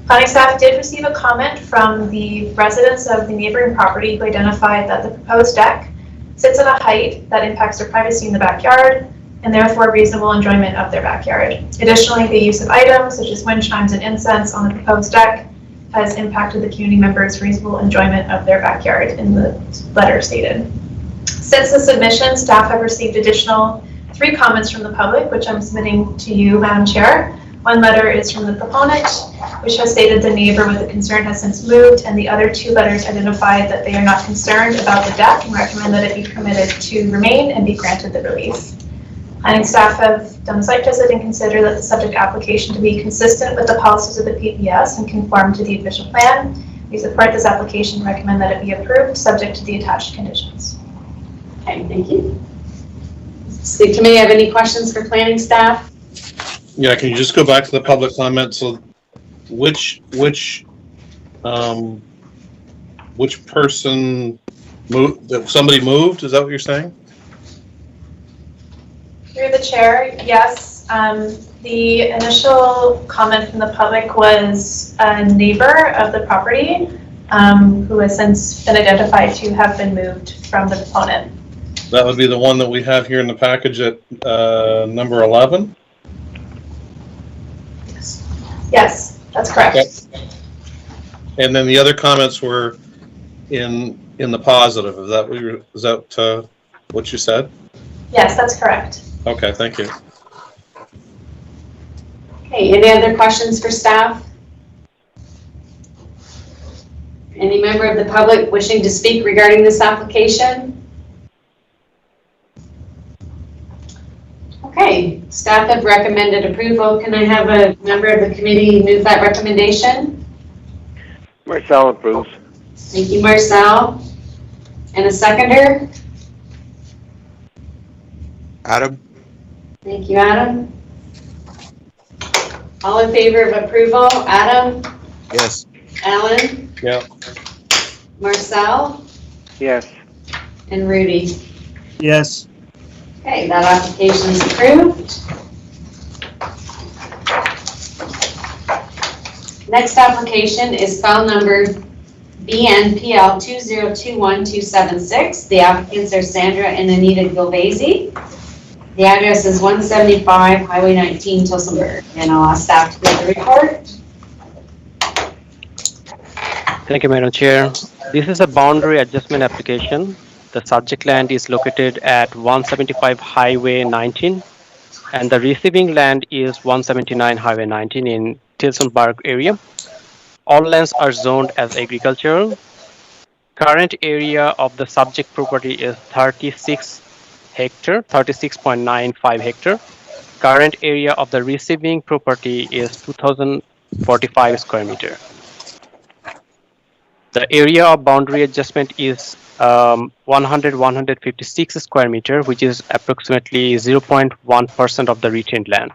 Planning staff did receive a comment from the residents of the neighboring property who identified that the proposed deck sits at a height that impacts their privacy in the backyard and therefore reasonable enjoyment of their backyard. Additionally, the use of items such as wind chimes and incense on the proposed deck has impacted the community members' reasonable enjoyment of their backyard in the letter stated. Since the submission, staff have received additional 3 comments from the public, which I'm submitting to you, Madam Chair. One letter is from the proponent, which has stated the neighbor with the concern has since moved, and the other 2 letters identified that they are not concerned about the deck and recommend that it be permitted to remain and be granted the relief. Planning staff have done a site visit and consider that the subject application to be consistent with the policies of the PPS and conform to the official plan. We support this application and recommend that it be approved, subject to the attached conditions. Okay, thank you. Does the committee have any questions for planning staff? Yeah, can you just go back to the public comment? So which person moved, that somebody moved? Is that what you're saying? Through the chair, yes. The initial comment from the public was a neighbor of the property who has since been identified to have been moved from the proponent. That would be the one that we have here in the package at number 11? Yes, that's correct. Okay. And then the other comments were in the positive. Is that what you said? Yes, that's correct. Okay, thank you. Okay, any other questions for staff? Any member of the public wishing to speak regarding this application? Okay, staff have recommended approval. Can I have a member of the committee move that recommendation? Marcel approves. Thank you, Marcel. And a seconder? Adam? Thank you, Adam. All in favor of approval? Adam? Yes. Alan? Yeah. Marcel? Yes. And Rudy? Yes. Okay, that application is approved. Next application is file number BNPL 2021276. The applicants are Sandra and Anita Gilvazy. The address is 175 Highway 19, Tillsonburg. And I'll ask staff to give the report. Thank you, Madam Chair. This is a boundary adjustment application. The subject land is located at 175 Highway 19, and the receiving land is 179 Highway 19 in Tillsonburg area. All lands are zoned as agricultural. Current area of the subject property is 36.95 hectare. Current area of the receiving property is 2,045 square meter. The area of boundary adjustment is 156 square meter, which is approximately 0.1% of the retained land.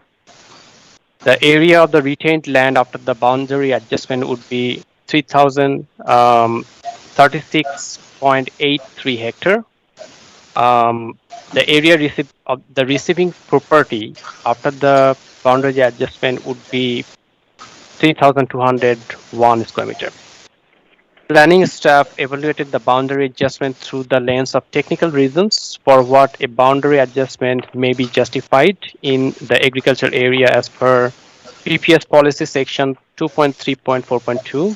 The area of the retained land after the boundary adjustment would be 3,036.83 hectare. The area of the receiving property after the boundary adjustment would be 3,201 square meter. Planning staff evaluated the boundary adjustment through the lens of technical reasons for what a boundary adjustment may be justified in the agricultural area as per PPS policy section 2.3.4.2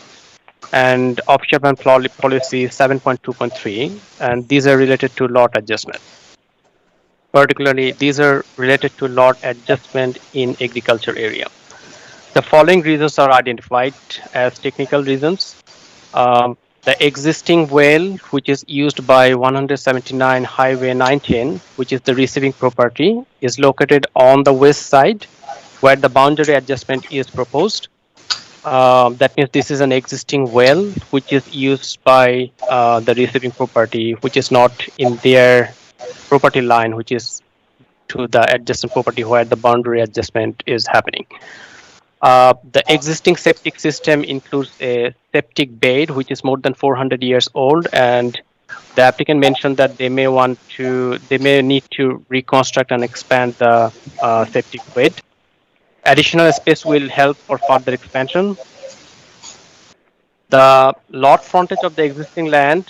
and offshore ban policy 7.2.3, and these are related to lot adjustment. Particularly, these are related to lot adjustment in agriculture area. The following reasons are identified as technical reasons. The existing well, which is used by 179 Highway 19, which is the receiving property, is located on the west side where the boundary adjustment is proposed. That means this is an existing well which is used by the receiving property, which is not in their property line, which is to the adjacent property where the boundary adjustment is happening. The existing septic system includes a septic bed which is more than 400 years old, and the applicant mentioned that they may need to reconstruct and expand the septic bed. Additional space will help for further expansion. The lot frontage of the existing land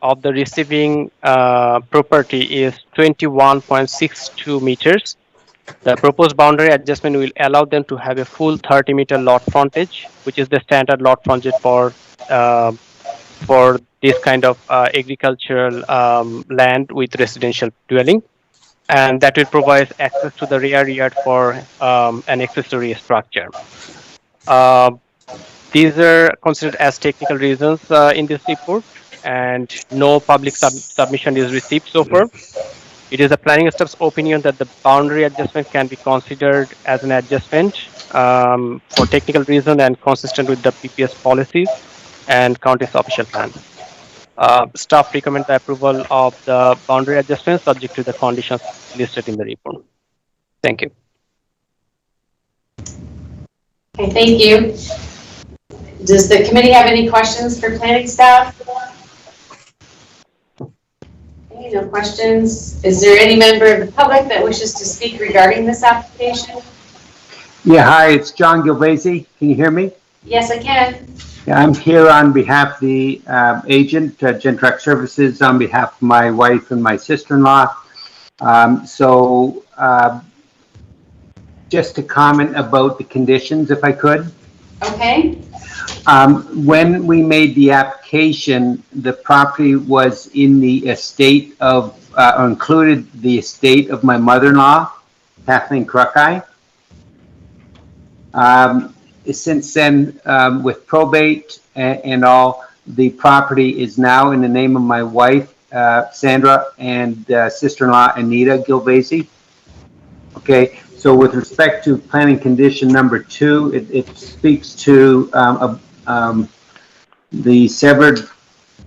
of the receiving property is 21.62 meters. The proposed boundary adjustment will allow them to have a full 30-meter lot frontage, which is the standard lot frontage for this kind of agricultural land with residential dwelling. And that will provide access to the rear yard for an accessory structure. These are considered as technical reasons in this report, and no public submission is received so far. It is the planning staff's opinion that the boundary adjustment can be considered as an adjustment for technical reason and consistent with the PPS policies and county's official plan. Staff recommend the approval of the boundary adjustment subject to the conditions listed in the report. Thank you. Okay, thank you. Does the committee have any questions for planning staff? Okay, no questions. Is there any member of the public that wishes to speak regarding this application? Yeah, hi, it's John Gilvesi. Can you hear me? Yes, I can. Yeah, I'm here on behalf of the agent, Gentrack Services, on behalf of my wife and my sister-in-law. Just to comment about the conditions, if I could. Okay. When we made the application, the property was in the estate of, included the estate of my mother-in-law, Kathleen Kruckeye. Since then, with probate and all, the property is now in the name of my wife, Sandra, and sister-in-law, Anita Gilvesi. Okay, so with respect to planning condition number 2, it speaks to the severed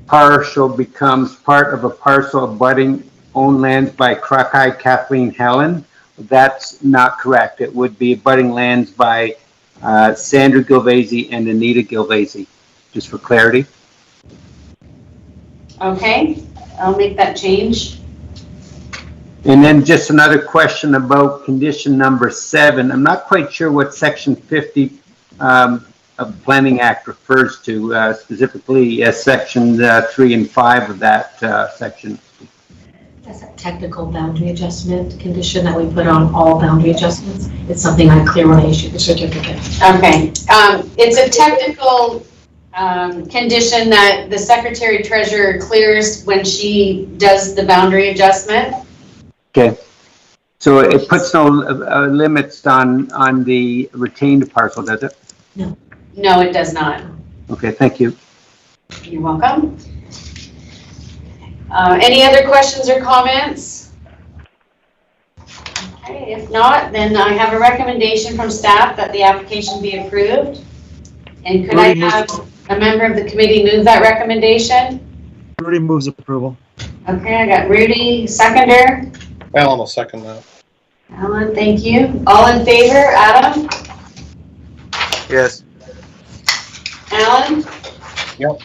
parcel becomes part of a parcel abutting owned lands by Kruckeye Kathleen Helen. That's not correct. It would be abutting lands by Sandra Gilvesi and Anita Gilvesi, just for clarity. Okay, I'll make that change. And then just another question about condition number 7. I'm not quite sure what section 50 of the Planning Act refers to, specifically section 3 and 5 of that section. That's a technical boundary adjustment condition that we put on all boundary adjustments. It's something I clear when I issue the certificate. Okay, it's a technical condition that the Secretary Treasurer clears when she does the boundary adjustment. Okay, so it puts no limits on the retained parcel, does it? No. No, it does not. Okay, thank you. You're welcome. Any other questions or comments? Okay, if not, then I have a recommendation from staff that the application be approved. And could I have a member of the committee move that recommendation? Rudy moves approval. Okay, I got Rudy, seconder. Alan will second that. Alan, thank you. All in favor, Adam? Yes. Alan? Yep.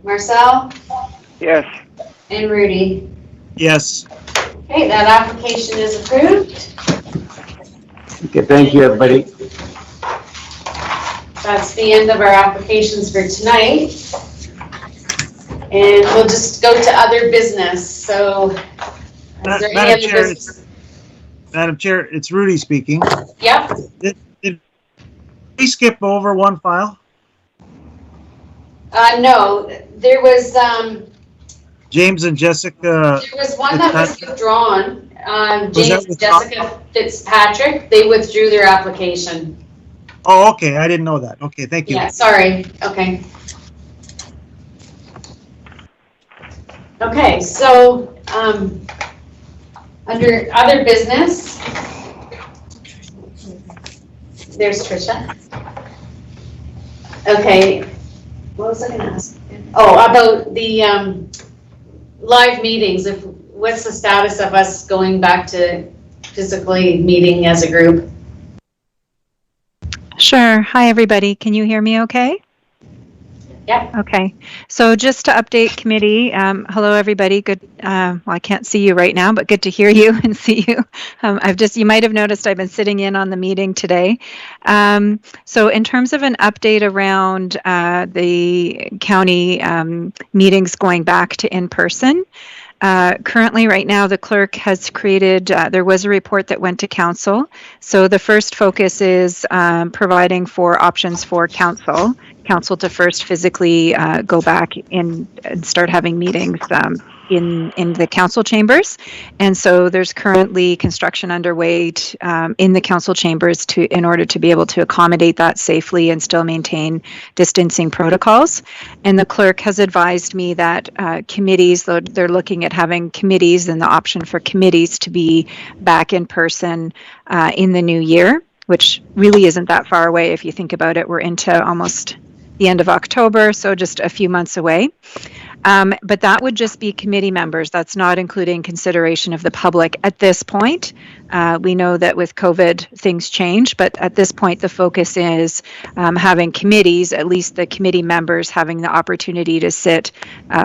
Marcel? Yes. And Rudy? Yes. Okay, that application is approved. Okay, thank you, everybody. That's the end of our applications for tonight. And we'll just go to other business. So, is there any other business? Madam Chair, it's Rudy speaking. Yep. Did we skip over one file? No, there was, James and Jessica. there was one that was withdrawn. James and withdrawn? Jessica Fitzpatrick, they withdrew their application. Oh, okay. I didn't know that. Okay, thank you. Yeah, sorry. Okay. Okay, so, under other business, there's Tricia. Okay, what was I gonna ask? Oh, about the, live meetings, what's the status of us going back to physically meeting as a group? Sure. Hi, everybody. Can you hear me okay? Yeah. Okay. So just to update committee, hello everybody. Good. Well, I can't see you right now, but good to hear you and see you. You might have noticed I've been sitting in on the meeting today. So in terms of an update around the county meetings going back to in-person, currently, right now, the clerk has created, there was a report that went to council. So the first focus is providing for options for council to first physically go back in and start having meetings in the council chambers. And so there's currently construction underway in the council chambers in order to be able to accommodate that safely and still maintain distancing protocols. And the clerk has advised me that committees, they're looking at having committees and the option for committees to be back in person in the new year, which really isn't that far away if you think about it. We're into almost the end of October, so just a few months away. But that would just be committee members. That's not including consideration of the public at this point. We know that with COVID, things change, but at this point, the focus is having committees, at least the committee members, having the opportunity to sit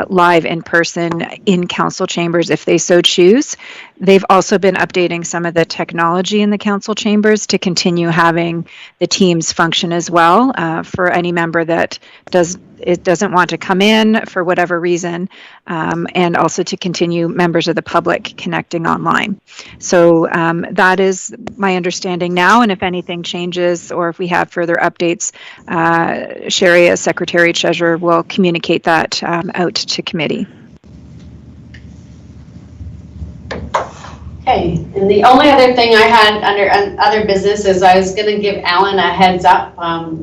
live in person in council chambers if they so choose. They've also been updating some of the technology in the council chambers to continue having the Teams function as well for any member that doesn't want to come in for whatever reason, and also to continue members of the public connecting online. So that is my understanding now, and if anything changes or if we have further updates, Sherry, as Secretary Treasurer, will communicate that out to committee. Okay, and the only other thing I had under other business is I was going to give Alan a heads up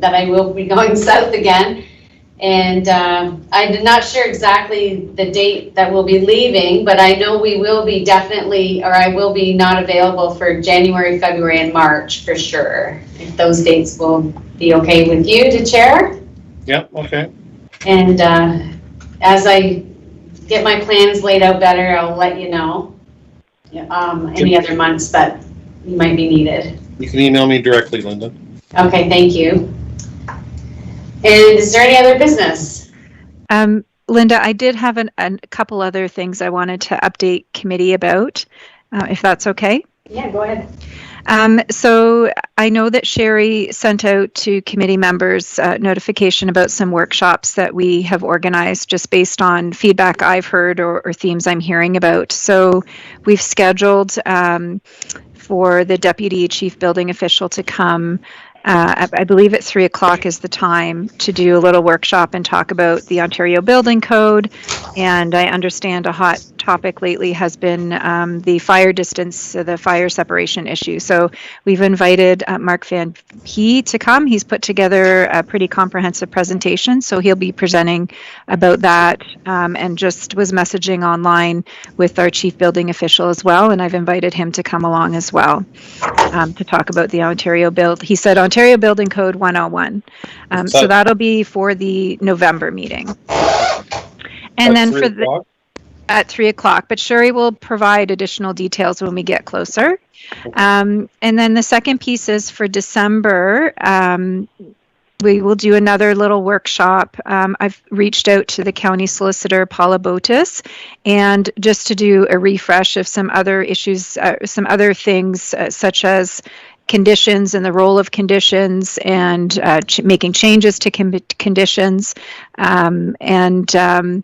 that I will be going south again. And I'm not sure exactly the date that we'll be leaving, but I know we will be definitely, or I will be not available for January, February, and March for sure. If those dates will be okay with you to chair. Yep, okay. And as I get my plans laid out better, I'll let you know. Any other months that you might be needed. You can email me directly, Linda. Okay, thank you. And is there any other business? Linda, I did have a couple other things I wanted to update committee about, if that's okay. Yeah, go ahead. So I know that Sherry sent out to committee members notification about some workshops that we have organized just based on feedback I've heard or themes I'm hearing about. So we've scheduled for the Deputy Chief Building Official to come. I believe at 3 o'clock is the time to do a little workshop and talk about the Ontario Building Code. And I understand a hot topic lately has been the fire distance, the fire separation issue. So we've invited Mark Van P to come. He's put together a pretty comprehensive presentation. So he'll be presenting about that and just was messaging online with our Chief Building Official as well. And I've invited him to come along as well to talk about the Ontario Build. He said Ontario Building Code 101. So that'll be for the November meeting. And then for the at 3 o'clock, but Sherry will provide additional details when we get closer. And then the second piece is for December. We will do another little workshop. I've reached out to the county solicitor, Paula Botis, and just to do a refresh of some other issues, some other things such as conditions and the role of conditions and making changes to conditions and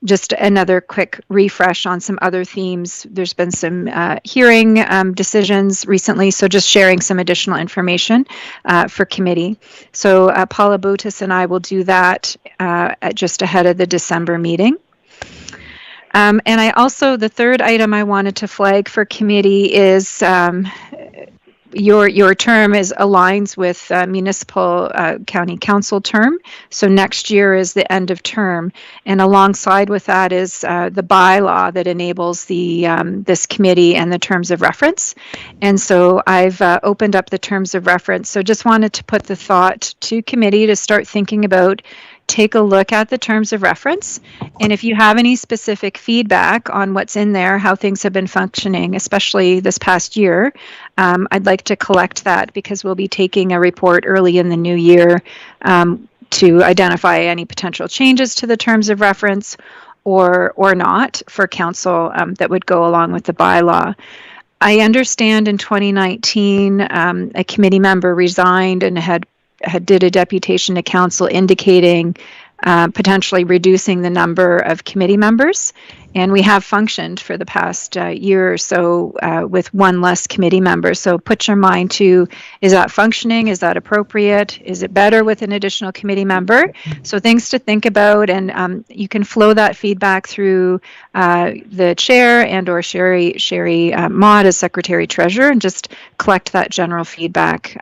just another quick refresh on some other themes. There's been some hearing decisions recently, so just sharing some additional information for committee. So Paula Botis and I will do that just ahead of the December meeting. And I also, the third item I wanted to flag for committee is your term aligns with municipal county council term. So next year is the end of term, and alongside with that is the bylaw that enables the this committee and the terms of reference. And so I've opened up the terms of reference. So just wanted to put the thought to committee to start thinking about. Take a look at the terms of reference, and if you have any specific feedback on what's in there, how things have been functioning, especially this past year, I'd like to collect that because we'll be taking a report early in the new year to identify any potential changes to the terms of reference or not for council that would go along with the bylaw. I understand in 2019, a committee member resigned and had did a deputation to council indicating potentially reducing the number of committee members. And we have functioned for the past year or so with one less committee member. So put your mind to, is that functioning? Is that appropriate? Is it better with an additional committee member? So things to think about, and you can flow that feedback through the chair and or Sherry Maude as Secretary Treasurer, and just collect that general feedback.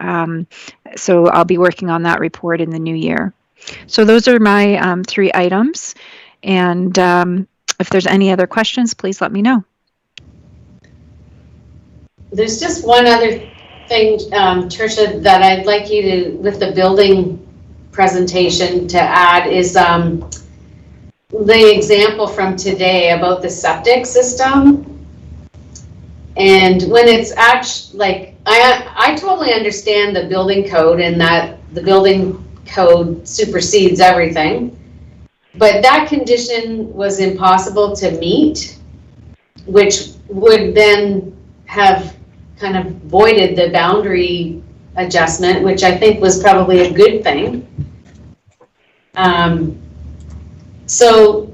So I'll be working on that report in the new year. So those are my 3 items, and if there's any other questions, please let me know. There's just one other thing, Tricia, that I'd like you to, with the building presentation, to add is the example from today about the septic system. And when it's actually, like, I totally understand the building code and that the building code supersedes everything. But that condition was impossible to meet, which would then have kind of voided the boundary adjustment, which I think was probably a good thing. So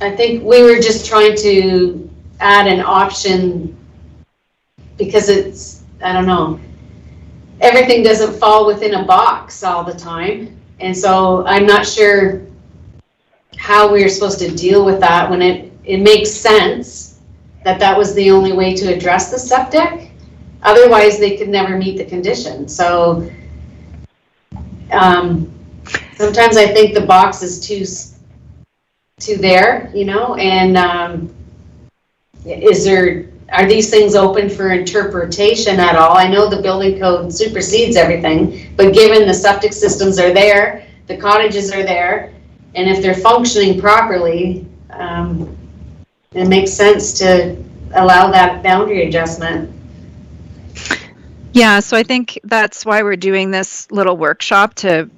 I think we were just trying to add an option because it's, I don't know, everything doesn't fall within a box all the time. And so I'm not sure how we're supposed to deal with that when it makes sense that was the only way to address the septic. Otherwise, they could never meet the condition. So sometimes I think the box is too there, you know, and are these things open for interpretation at all? I know the building code supersedes everything, but given the septic systems are there, the cottages are there, and if they're functioning properly, it makes sense to allow that boundary adjustment. Yeah, so I think that's why we're doing this little workshop for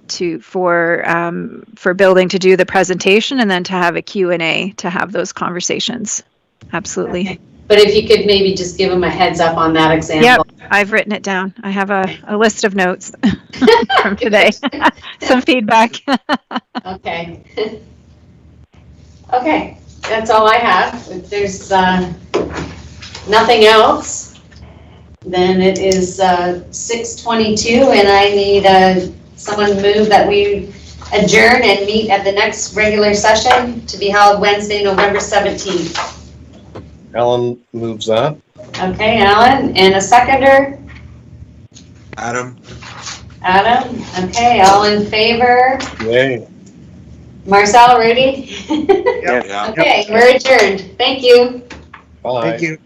building to do the presentation and then to have a Q&A to have those conversations. Absolutely. Okay. But if you could maybe just give them a heads up on that example. Yep, I've written it down. I have a list of notes from today. Some feedback. Okay. Okay, that's all I have. If there's nothing else, then it is 6:22, and I need someone to move that we adjourn and meet at the next regular session to be held Wednesday, November 17th. Alan moves that. Okay, Alan, and a seconder? Adam. Adam, okay, all in favor? Yay. Marcel, Rudy? Yes. Okay, we're adjourned. Thank you. Bye. Thank you.